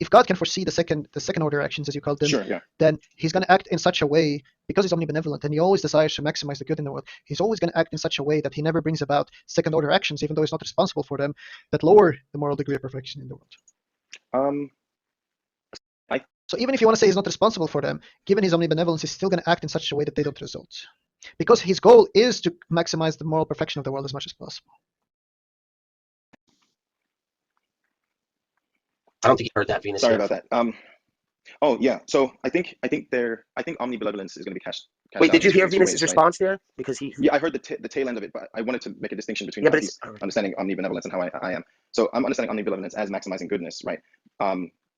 if God can foresee the second order actions, as you called them, Sure, yeah. then he's going to act in such a way, because he's omnibenevolent and he always desires to maximize the good in the world. He's always going to act in such a way that he never brings about second order actions, even though he's not responsible for them, that lower the moral degree of perfection in the world. So even if you want to say he's not responsible for them, given his omnibenevolence, he's still going to act in such a way that they don't result. Because his goal is to maximize the moral perfection of the world as much as possible. I don't think you heard that, Venus. Sorry about that. Oh yeah. So I think omnibenevolence is going to be cast. Wait, did you hear Venus's response there? Because Yeah, I heard the tail end of it, but I wanted to make a distinction between how he's understanding omnibenevolence and how I am. So I'm understanding omnibenevolence as maximizing goodness, right?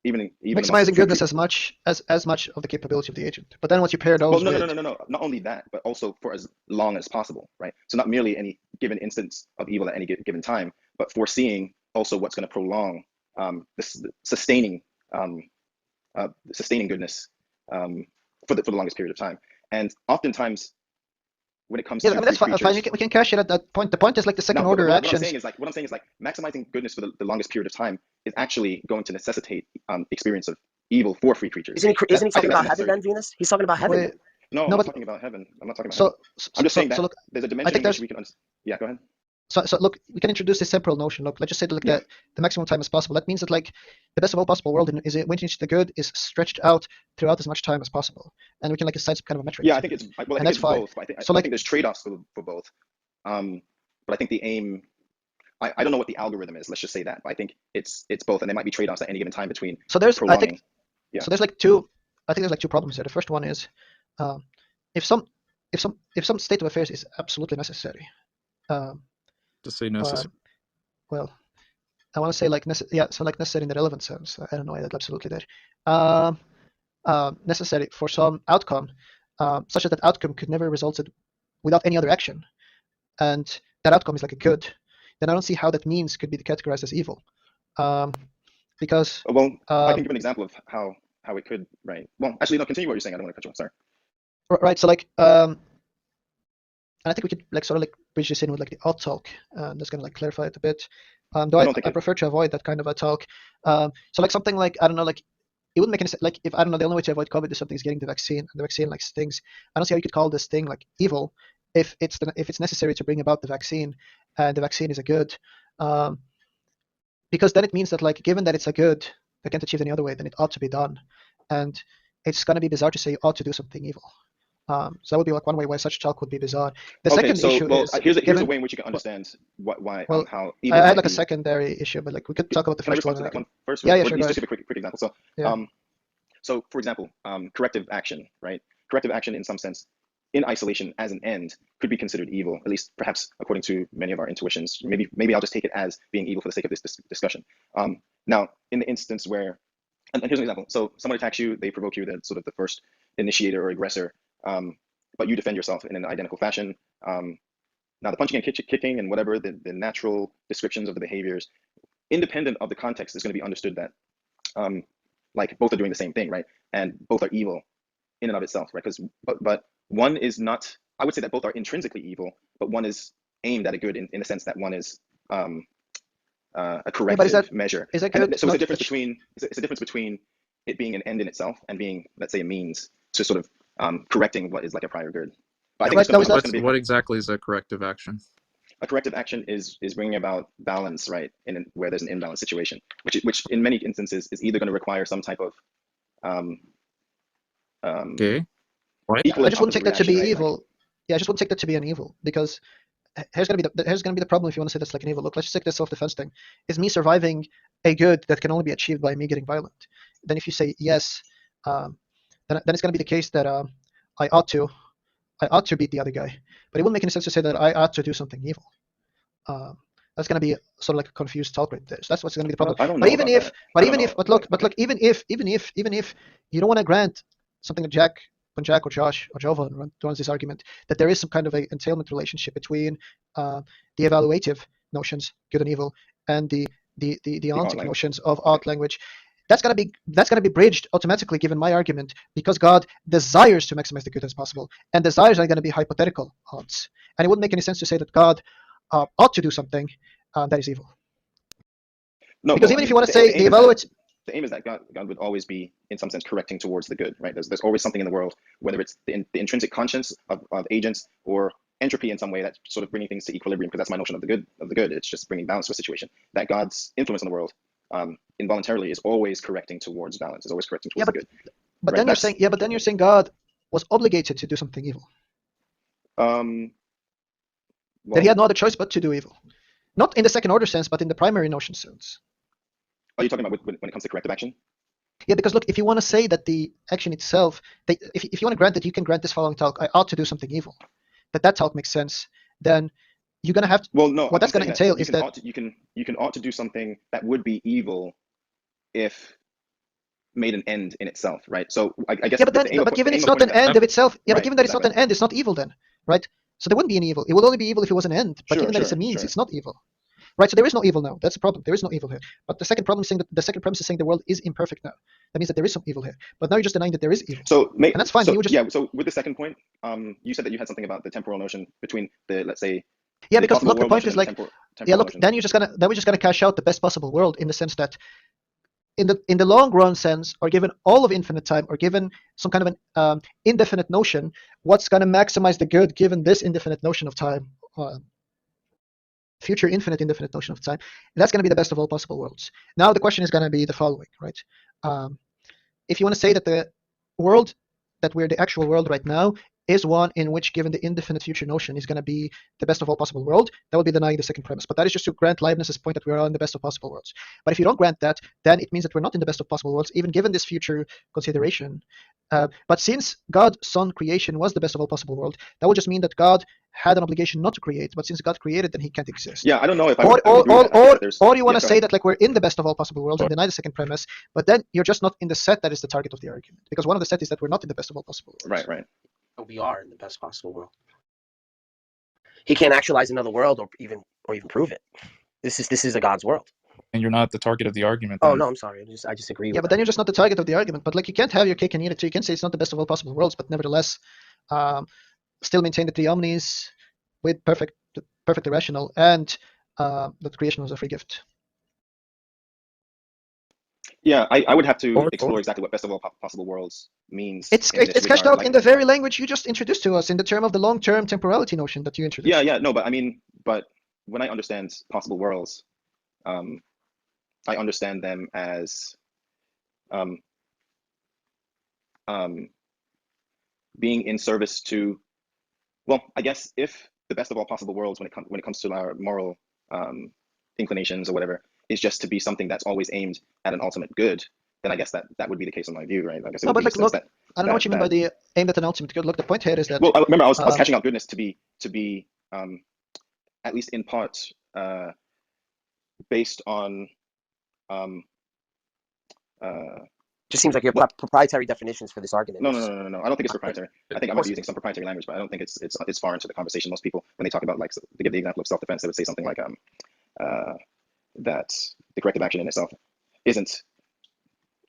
Even maximizing goodness as much of the capability of the agent. But then once you pair those, well, no. Not only that, but also for as long as possible, right? So not merely any given instance of evil at any given time, but foreseeing also what's going to prolong this sustaining goodness for the longest period of time. And oftentimes, when it comes to that's fine. We can cash it at that point. The point is like the second order actions. What I'm saying is like maximizing goodness for the longest period of time is actually going to necessitate experience of evil for free creatures. Isn't he talking about heaven then, Venus? He's talking about heaven. No, I'm not talking about heaven. I'm not talking about heaven. I'm just saying that look, there's a dimension in which we can understand. Yeah, go ahead. So look, we can introduce this temporal notion. Look, let's just say that the maximum time as possible. That means that like the best of all possible world is in which the good is stretched out throughout as much time as possible, and we can like assign some kind of a metric. Yeah, I think it's both. I think there's trade-offs for both. But I think the aim, I don't know what the algorithm is. Let's just say that. But I think it's both, and there might be trade-offs at any given time between. So there's prolonging. So there's like two. I think there's like two problems there. The first one is, if some state of affairs is absolutely necessary. To say necessary. Well, I want to say like necessary in the relevant sense. I don't know why that's absolutely there. Necessary for some outcome, such that outcome could never resulted without any other action, and that outcome is like a good. Then I don't see how that means could be categorized as evil, because. Well, I can give an example of how it could, right? Well, actually, no. Continue what you're saying. I don't want to cut you off. Sorry. Right. So like, and I think we could like sort of like bridge this in with like the odd talk. That's gonna like clarify it a bit. Though I prefer to avoid that kind of a talk. So like something like, I don't know, like it wouldn't make any sense. Like if, I don't know, the only way to avoid COVID is something is getting the vaccine, and the vaccine like stings. I don't see how you could call this thing like evil if it's necessary to bring about the vaccine, and the vaccine is a good. Because then it means that like given that it's a good that can't achieve any other way, then it ought to be done, and it's gonna be bizarre to say you ought to do something evil. So that would be like one way why such talk would be bizarre. The second issue is here's a way in which you can understand how. I had like a secondary issue, but like we could talk about the first one. First, yeah, sure. Just give a quick example. So, so for example, corrective action, right? Corrective action, in some sense, in isolation as an end, could be considered evil, at least perhaps according to many of our intuitions. Maybe I'll just take it as being evil for the sake of this discussion. Now, in the instance where, and here's an example. So someone attacks you, they provoke you, that's sort of the first initiator or aggressor. But you defend yourself in an identical fashion. Now, the punching and kicking and whatever the natural descriptions of the behaviors, independent of the context, is going to be understood that like both are doing the same thing, right? And both are evil in and of itself, right? But one is not. I would say that both are intrinsically evil, but one is aimed at a good in the sense that one is a corrective measure. Is that good? So it's a difference between it being an end in itself and being, let's say, a means to sort of correcting what is like a prior good. But I think what exactly is a corrective action? A corrective action is bringing about balance, right, where there's an imbalance situation, which in many instances is either going to require some type of okay. I just wouldn't take that to be evil. Yeah, I just wouldn't take that to be an evil, because here's gonna be the problem if you want to say that's like an evil. Look, let's just take this self-defense thing. Is me surviving a good that can only be achieved by me getting violent? Then if you say yes, then it's gonna be the case that I ought to beat the other guy. But it wouldn't make any sense to say that I ought to do something evil. That's gonna be sort of like a confused talk right there. So that's what's gonna be the problem. I don't know But even about if, that. but I don't even if, know. but look, Like, okay. even if you don't want to grant something that when Jack or Josh or Jovan runs this argument that there is some kind of a entailment relationship between the evaluative notions, good and evil, and the ontic language. notions of odd language. That's gonna be bridged automatically given my argument because God desires to maximize the good as possible, and desires are gonna be hypothetical odds, and it wouldn't make any sense to say that God ought to do something that is evil. No, Because well, even I if mean, you want to the say aim the is that evaluate, the aim is that God would always be, in some sense, correcting towards the good, right? There's always something in the world, whether it's the intrinsic conscience of agents or entropy in some way that's sort of bringing things to equilibrium, because that's my notion of the good. It's just bringing balance to a situation. That God's influence on the world involuntarily is always correcting towards balance, is always correcting towards the good. but Right? then you're saying, but then you're saying God was obligated to do something evil. Well, That he had no other choice but to do evil. Not in the second order sense, but in the primary notion sense. are you talking about when it comes to corrective action? Yeah, because look, if you want to say that the action itself, if you want to grant that you can grant this following talk, I ought to do something evil, that talk makes sense, then you're gonna have to. Well, no. What that's gonna entail is that you can ought to do something that would be evil if made an end in itself, right? So I guess. Yeah, but given it's not an end of itself, yeah, right, but given that exactly. It's not an end, it's not evil then, right? So there wouldn't be an evil. It would only be evil if it was an end. But Sure, given that it's a means, it's not evil. Right, so there is no evil now. That's the problem. There is no evil here. But the second problem is saying that the second premise is saying the world is imperfect now. That means that there is some evil here. But now you're just denying that there is evil. So and that's fine. So, yeah. So with the second point, you said that you had something about the temporal notion between the, let's say. Yeah, because look, the point is like, yeah, look, then we're just gonna cash out the best possible world in the sense that, in the long run sense, or given all of infinite time, or given some kind of an indefinite notion, what's gonna maximize the good given this indefinite notion of time? Future indefinite notion of time, and that's going to be the best of all possible worlds. Now the question is going to be the following, right? If you want to say that the world that we're the actual world right now is one in which, given the indefinite future notion, is going to be the best of all possible world, that would be denying the second premise. But that is just to grant Leibniz's point that we are in the best of possible worlds. But if you don't grant that, then it means that we're not in the best of possible worlds, even given this future consideration. But since God's Son creation was the best of all possible world, that would just mean that God had an obligation not to create. But since God created, then He can't exist. Yeah, I don't know if I would agree with that. Or you want to say that like we're in the best of all possible worlds and deny the second premise, but then you're just not in the set that is the target of the argument, because one of the set is that we're not in the best of all possible worlds. Right. We are in the best possible world. He can't actualize another world or even prove it. This is a God's world. And you're not the target of the argument. Oh then. no, I'm sorry. I just agree with Yeah, but then you're just not the target of the argument. But like you can't have your cake and eat it too. You can say it's not the best of all possible worlds, but nevertheless, still maintain the three omnis with perfect irrational, and that creation was a free gift. Yeah, I would have to explore exactly what best of all possible worlds means. It's cashed out in the very language you just introduced to us, in the term of the long-term temporality notion that you introduced. Yeah, no, but I mean, but when I understand possible worlds, I understand them as being in service to, well, I guess if the best of all possible worlds when it comes to our moral inclinations or whatever is just to be something that's always aimed at an ultimate good, then I guess that would be the case in my view, right? Like I said, no, but like, look, I don't know what you mean by the aimed at an ultimate good. Look, the point here is that. Well, remember, I was catching out goodness to be at least in part based on just seems like you have proprietary definitions for this argument. No. I don't think it's proprietary. I think I might be using some proprietary language, but I don't think it's foreign to the conversation. Most people, when they talk about, like, to give the example of self-defense, they would say something like that the corrective action in itself isn't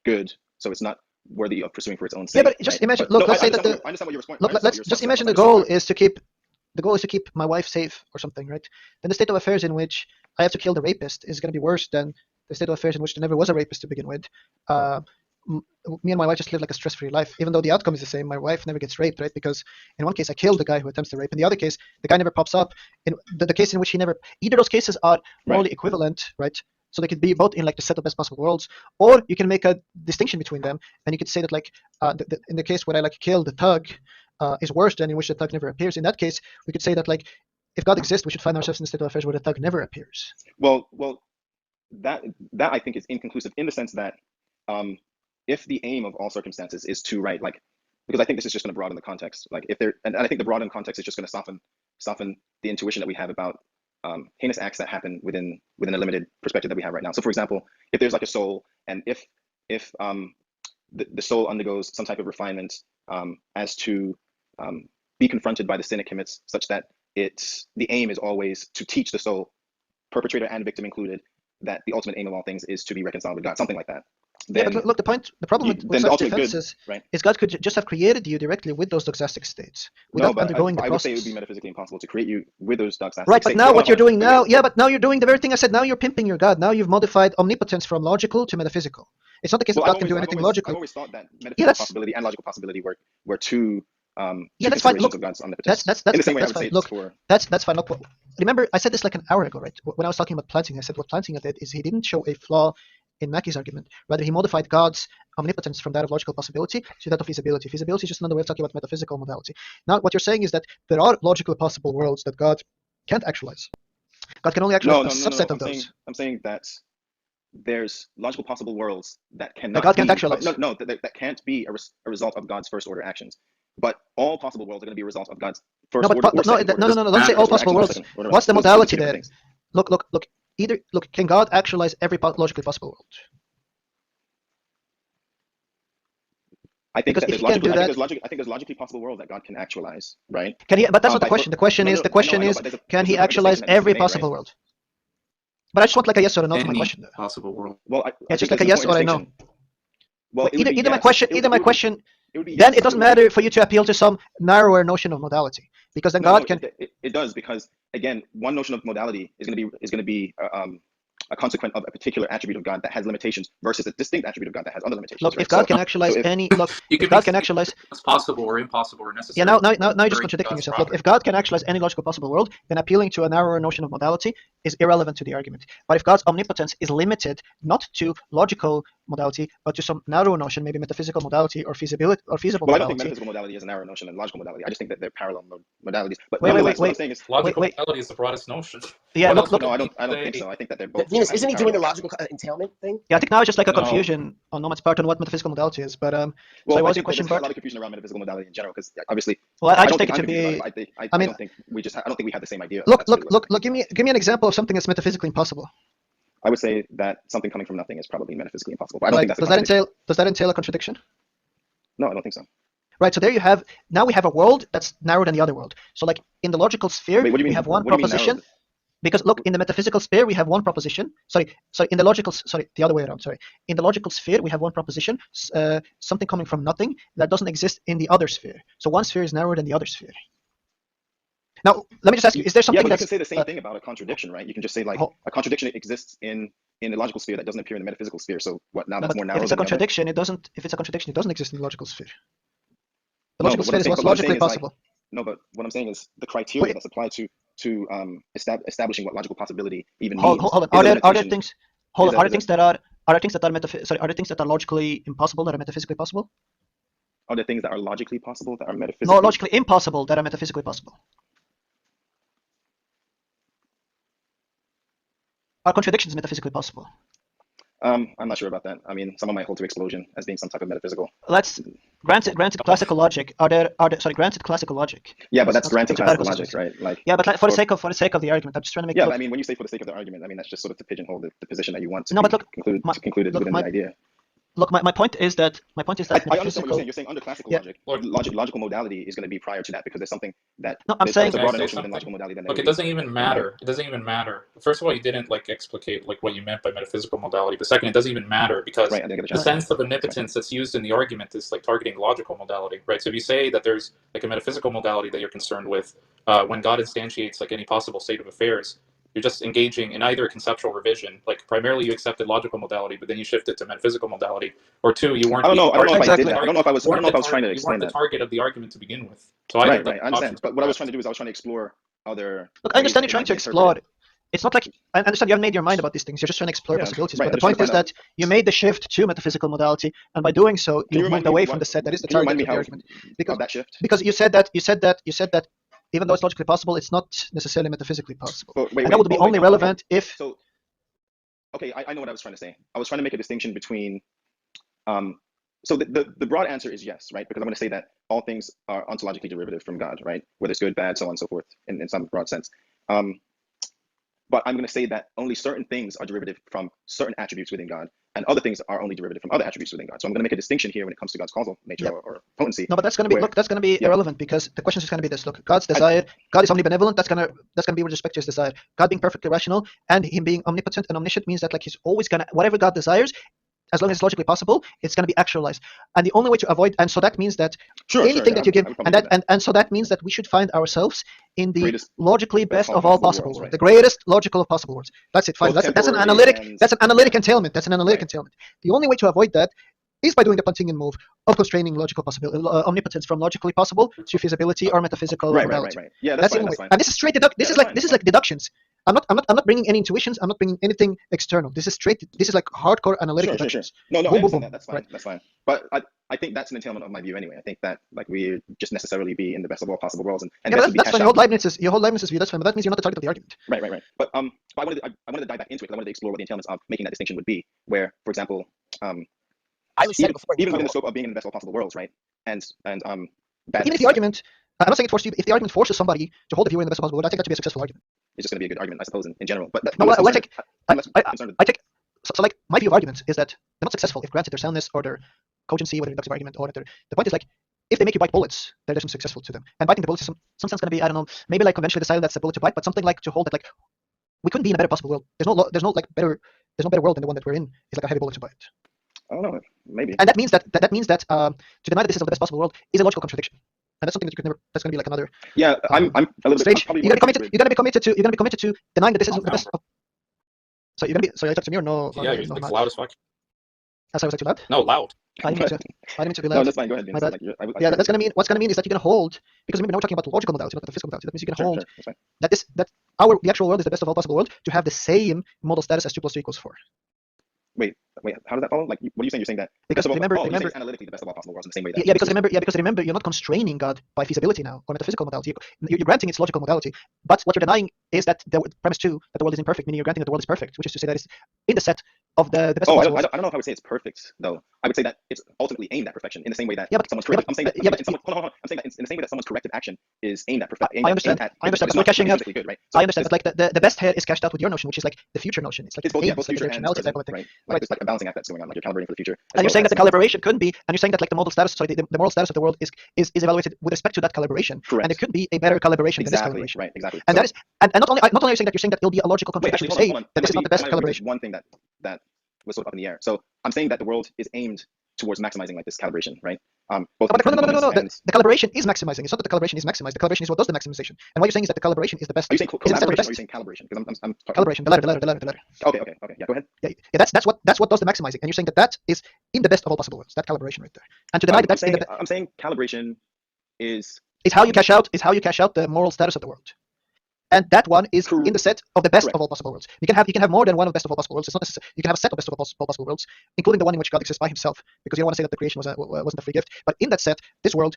good, so it's not worthy of pursuing for its own sake. Yeah, but just imagine. Look, let's say that I understand what you're responding. Look, let's just imagine the goal is to keep my wife safe or something, right? Then the state of affairs in which I have to kill the rapist is going to be worse than the state of affairs in which there never was a rapist to begin with. Me and my wife just live like a stress-free life, even though the outcome is the same. My wife never gets raped, right? Because in one case I killed the guy who attempts to rape. In the other case, the guy never pops up. In the case in which he never, either of those cases are morally equivalent, right? So they could be both in like the set of best possible worlds, or you can make a distinction between them, and you could say that like in the case where I like kill the thug is worse than in which the thug never appears. In that case, we could say that like if God exists, we should find ourselves in a state of affairs where the thug never appears. Well, that I think is inconclusive in the sense that if the aim of all circumstances is to because I think this is just going to broaden the context. Like if there, and I think the broadened context is just going to soften the intuition that we have about heinous acts that happen within a limited perspective that we have right now. So, for example, if there's like a soul, and if the soul undergoes some type of refinement as to be confronted by the sin it commits, such that the aim is always to teach the soul, perpetrator and victim included, that the ultimate aim of all things is to be reconciled with God, something like that. Then, yeah, but look, the problem with such defenses is God could just have created you directly with those doxastic states without undergoing the process. I would say it would be metaphysically impossible to create you with those doxastic states. Right, but now what you're doing now, but now you're doing the very thing I said. Now you're pimping your God. Now you've modified omnipotence from logical to metaphysical. It's not the case that God can do anything logical. I've always thought that metaphysical possibility and logical possibility were two that's fine. Look, of God's omnipotence. That's fine. Look, that's fine. Look, remember, I said this like an hour ago, right? When I was talking about Plantinga, I said what Plantinga did is he didn't show a flaw in Mackey's argument. Rather, he modified God's omnipotence from that of logical possibility to that of feasibility. Feasibility is just another way of talking about metaphysical modality. Now, what you're saying is that there are logically possible worlds that God can't actualize. God can only actualize a subset of those. I'm saying that there's logical possible worlds that cannot. That God can't actualize. That can't be a result of God's first order actions. But all possible worlds are going to be a result of God's first order. No. Don't say all possible worlds. What's the modality there? Look. Can God actualize every logically possible world? I think there's logically possible worlds that God can actualize, right? Can he? But that's not the question. The question is, can he actualize every possible world? But I just want like a yes or a no to my question. Possible world. Well, it's just like a yes or a no. Well, either my question. Then it doesn't matter for you to appeal to some narrower notion of modality, because then God can. It does, because again, one notion of modality is going to be a consequence of a particular attribute of God that has limitations versus a distinct attribute of God that has other limitations. Look, if God can actualize any, if God can actualize, it's possible or impossible or necessary. Yeah, now you're just contradicting yourself. Look, if God can actualize any logical possible world, then appealing to a narrower notion of modality is irrelevant to the argument. But if God's omnipotence is limited not to logical modality, but to some narrow notion, maybe metaphysical modality or feasible modality. I don't think metaphysical modality is a narrow notion and logical modality. I just think that they're parallel modalities. But wait. What I'm saying is logical modality is the broadest notion. Yeah, look. No, I don't think so. I think that they're both. Venus, isn't he doing the logical entailment thing? Yeah, I think now it's just like a confusion on Nomad's part on what metaphysical modality is. But well, so what's your question, Bart? There's a lot of confusion around metaphysical modality in general, because obviously. Well, I just take it to be. I don't think we have the same idea. Look. Give me an example of something that's metaphysically impossible. I would say that something coming from nothing is probably metaphysically impossible. But I don't think that's does that entail a contradiction? No, I don't think so. Right, so there you have. Now we have a world that's narrower than the other world. So like in the logical sphere, we have one proposition. Because look, in the metaphysical sphere, we have one proposition. The other way around. In the logical sphere, we have one proposition, something coming from nothing that doesn't exist in the other sphere. So one sphere is narrower than the other sphere. Now, let me just ask you: is there something? Yeah, but you can say the same thing about a contradiction, right? You can just say like a contradiction exists in the logical sphere that doesn't appear in the metaphysical sphere. So what? Now that's more narrow. If it's a contradiction, it doesn't. If it's a contradiction, it doesn't exist in the logical sphere. The logical sphere is what's logically possible. No, but what I'm saying is the criteria that's applied to establishing what logical possibility even means. Hold on. Are there things? Hold on. Are there things that are logically impossible that are metaphysically possible? Are there things that are logically possible that are metaphysically? No, logically impossible that are metaphysically possible. Are contradictions metaphysically possible? I'm not sure about that. I mean, someone might hold to explosion as being some type of metaphysical. Let's granted classical logic. Granted classical logic. Yeah, but that's granted classical logic, right? Like. Yeah, but for the sake of the argument, I'm just trying to make. Yeah, but I mean, when you say for the sake of the argument, I mean that's just sort of to pigeonhole the position that you want to conclude within the idea. Look, my point is that I understand what you're saying. You're saying under classical logic, logical modality is going to be prior to that because there's something that. No, I'm saying. There's a broader notion within logical modality than. Look, it doesn't even matter. It doesn't even matter. First of all, you didn't explicate what you meant by metaphysical modality. But second, it doesn't even matter because the sense of omnipotence that's used in the argument is targeting logical modality, right? So if you say that there's a metaphysical modality that you're concerned with, when God instantiates any possible state of affairs, you're just engaging in either a conceptual revision, primarily you accepted logical modality, but then you shifted to metaphysical modality, or two, you weren't. I don't know if I did that. I don't know if I was trying to explain that. You weren't the target of the argument to begin with. So right, I understand. But what I was trying to do is I was trying to explore other. Look, I understand you're trying to explore. It's not like I understand you haven't made your mind about these things. You're just trying to explore possibilities. Right, but the point is that you made the shift to metaphysical modality, and by doing so, you moved away from the set that is the target of the argument. Because that shift. Because you said that even though it's logically possible, it's not necessarily metaphysically possible. Wait, and that would be only relevant if. So, okay, I know what I was trying to say. I was trying to make a distinction between. So the broad answer is yes, right? Because I'm going to say that all things are ontologically derivative from God, right? Whether it's good, bad, so on and so forth, in some broad sense. But I'm going to say that only certain things are derivative from certain attributes within God, and other things are only derivative from other attributes within God. So I'm going to make a distinction here when it comes to God's causal nature or potency. No, but that's going to be that's going to be irrelevant, because the question is going to be this: look, God's desire, God is omnibenevolent. That's going to be with respect to his desire. God being perfectly rational and him being omnipotent and omniscient means that like he's always going to, whatever God desires, as long as it's logically possible, it's going to be actualized. And the only way to avoid, and so that means that anything that you give, and so that means that we should find ourselves in the logically best of all possible worlds, the greatest logical of possible worlds. That's it. Fine. That's an analytic. That's an analytic entailment. That's an analytic entailment. The only way to avoid that is by doing the Pontinian move of constraining logical possibility, omnipotence from logically possible to feasibility or metaphysical modality. Right. Yeah, that's fine. And this is straight This is like deductions. I'm not bringing any intuitions. I'm not bringing anything external. This is straight. This is like hardcore analytic deductions. No, I understand that. That's fine. Right. That's fine. But I think that's an entailment of my view anyway. I think that like we just necessarily be in the best of all possible worlds, and that's fine. Your whole Leibniz's view. That's fine. But that means you're not the target of the argument. Right. But I wanted to dive back into it because I wanted to explore what the entailments of making that distinction would be. Where, for example, even within the scope of being in the best of all possible worlds, right? And even if the argument, I'm not saying it forces you. If the argument forces somebody to hold the view in the best possible world, I think that to be a successful argument. It's just going to be a good argument, I suppose, in general. But so like my view of arguments is that they're not successful if granted their soundness or their cogency, whether inductive argument or the point is like if they make you bite bullets, they're just successful to them. And biting the bullets is sometimes going to be, I don't know, maybe like conventionally decided that's a bullet to bite, but something like to hold that like we couldn't be in a better possible world. There's no better world than the one that we're in. It's like a heavy bullet to bite. I don't know, maybe. And that means that to deny that this is the best possible world is a logical contradiction. And that's something that you could never. That's going to be like another. Yeah, I'm a little bit. You're going to be committed to denying that this is the best. So you're going to be. Sorry, I talked to me or no? Yeah, you're like loud as fuck. Sorry, was I too loud? No, loud. I didn't mean to be loud. No, that's fine. Go ahead. My bad. Yeah, that's going to mean. What's going to mean is that you're going to hold, because remember now we're talking about logical modality, not the physical modality. That means you can hold that the actual world is the best of all possible worlds to have the same modal status as 2 + 2 = 4. Wait, how does that follow? Like, what are you saying? You're saying that because remember, analytically the best of all possible worlds in the same way that because remember, you're not constraining God by feasibility now or metaphysical modality. You're granting its logical modality, but what you're denying is that the premise 2 that the world is imperfect, meaning you're granting that the world is perfect, which is to say that it's in the set of the best of all possible worlds. I don't know if I would say it's perfect though. I would say that it's ultimately aimed at perfection in the same way that someone's corrective. I'm saying that in the same way that someone's corrective action is aimed at perfection. I understand. But we're cashing out. Good, right? I understand. But like the best here is cashed out with your notion, which is like the future notion. It's like both future and present, right? Like it's like a balancing act that's going on, like you're calibrating for the future. And you're saying that the calibration couldn't be, and you're saying that like the modal status, the moral status of the world is evaluated with respect to that calibration. Correct. And it could be a better calibration than this calibration. Right, exactly. And that is, and not only are you saying that you're saying that it'll be a logical contradiction to say that this is not the best calibration. One thing that was sort of up in the air. So I'm saying that the world is aimed towards maximizing like this calibration, right? No. The calibration is maximizing. It's not that the calibration is maximized. The calibration is what does the maximization. And what you're saying is that the calibration is the best. Are you saying collaboration or are you saying calibration? Because I'm calibration. The latter. Okay. Yeah, go ahead. Yeah. That's what does the maximizing. And you're saying that is in the best of all possible worlds. That calibration right there. And to deny that I'm saying calibration is how you cash out the moral status of the world. And that one is in the set of the best of all possible worlds. You can have more than one of best of all possible worlds. It's not necessary. You can have a set of best of all possible worlds, including the one in which God exists by himself, because you don't want to say that the creation wasn't a free gift. But in that set, this world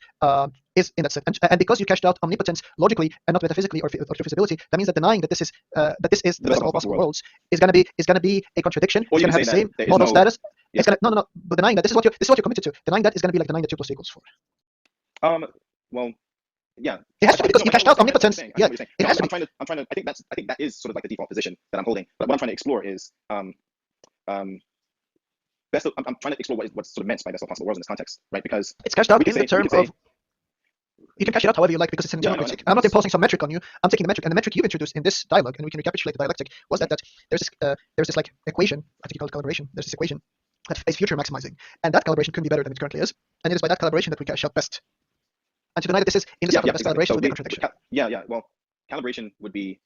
is in that set. And because you cashed out omnipotence logically and not metaphysically or through feasibility, that means that denying that this is the best of all possible worlds is going to be a contradiction. It's going to have the same modal status. It's going to but denying that this is what you're committed to. Denying that is going to be like denying that 2 + 2 = 4. Well. Yeah, it has to be because you cashed out omnipotence. Yeah, it has to be. I'm trying to. I think that is sort of like the default position that I'm holding. But what I'm trying to explore is I'm trying to explore what's sort of meant by best of all possible worlds in this context, right? Because it's cashed out in the term of. You can cash it out however you like because it's an internal critique. I'm not imposing some metric on you. I'm taking the metric, and the metric you've introduced in this dialogue, and we can recapitulate the dialectic, was that there's this like equation. I think you call it calibration. There's this equation that is future maximizing, and that calibration couldn't be better than it currently is, and it is by that calibration that we cash out best. And to deny that this is in the set of best calibration would be a contradiction. Yeah. Well, calibration would be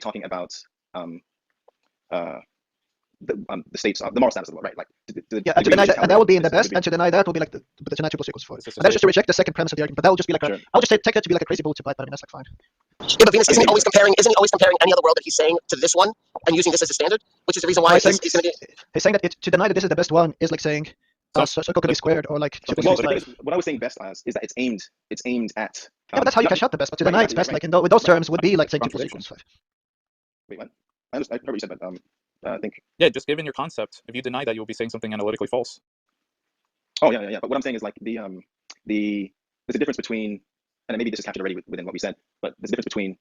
talking about the states of the moral status of the world, right? Like and to deny that, and that would be in the best, and to deny that would be like the 2 + 2 = 4. And that's just to reject the second premise of the argument. But that will just be like I'll just take that to be like a crazy bullet to bite, but I mean that's like fine. Yeah, but Venus isn't he always comparing any other world that he's saying to this one and using this as a standard, which is the reason why he's going to be. He's saying that to deny that this is the best one is like saying. Circle could be squared or like. What I was saying best as is that it's aimed at Yeah, but that's how you cash out the best. But to deny it's best, like with those terms, would be like saying 2 + 2 = 5. Wait, what? I heard what you said, but I think. Yeah, just given your concept, if you deny that, you'll be saying something analytically false. Oh yeah. But what I'm saying is like there's a difference between, and maybe this is captured already within what we said, but there's a difference between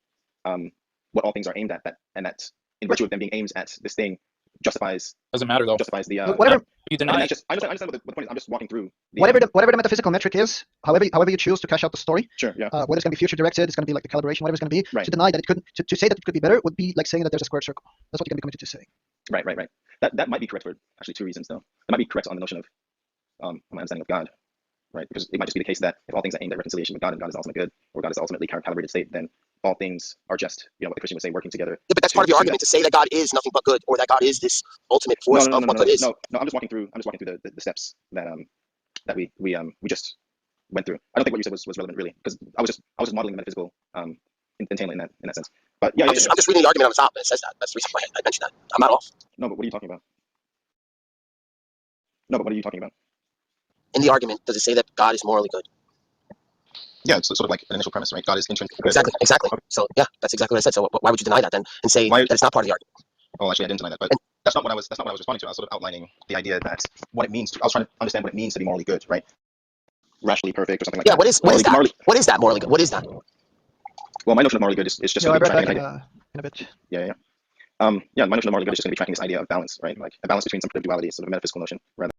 what all things are aimed at, and that in virtue of them being aimed at this thing justifies. Doesn't matter though. Justifies the whatever. You deny. I understand what the point is. I'm just walking through. Whatever the metaphysical metric is, however you choose to cash out the story. Sure. Yeah. Whether it's going to be future directed, it's going to be like the calibration, whatever it's going to be. Right. To deny that it couldn't, to say that it could be better would be like saying that there's a squared circle. That's what you're going to be committed to saying. Right. That might be correct for actually 2 reasons though. It might be correct on the notion of my understanding of God, right? Because it might just be the case that if all things are aimed at reconciliation with God and God is ultimately good, or God is ultimately calibrated state, then all things are just, what the Christian would say, working together. Yeah, but that's part of your argument to say that God is nothing but good, or that God is this ultimate force of what good is. No, I'm just walking through the steps that we just went through. I don't think what you said was relevant really, because I was just modeling the metaphysical entanglement in that sense. But yeah, I'm just reading the argument on the top, and it says that. That's the reason why I mentioned that. I'm not off. No, but what are you talking about? In the argument, does it say that God is morally good? Yeah, it's sort of like an initial premise, right? God is intrinsically good. Exactly. So yeah, that's exactly what I said. So why would you deny that then and say that it's not part of the argument? Oh, actually, I didn't deny that, but that's not what I was responding to. I was sort of outlining the idea that what it means to. I was trying to understand what it means to be morally good, right? Rationally perfect or something like that. Yeah, what is that? What is that morally good? What is that? Well, my notion of morally good is just I'll be tracking back an idea. in a bit. Yeah. My notion of morally good is just going to be tracking this idea of balance, right? Like a balance between some sort of duality, sort of a metaphysical notion, rather.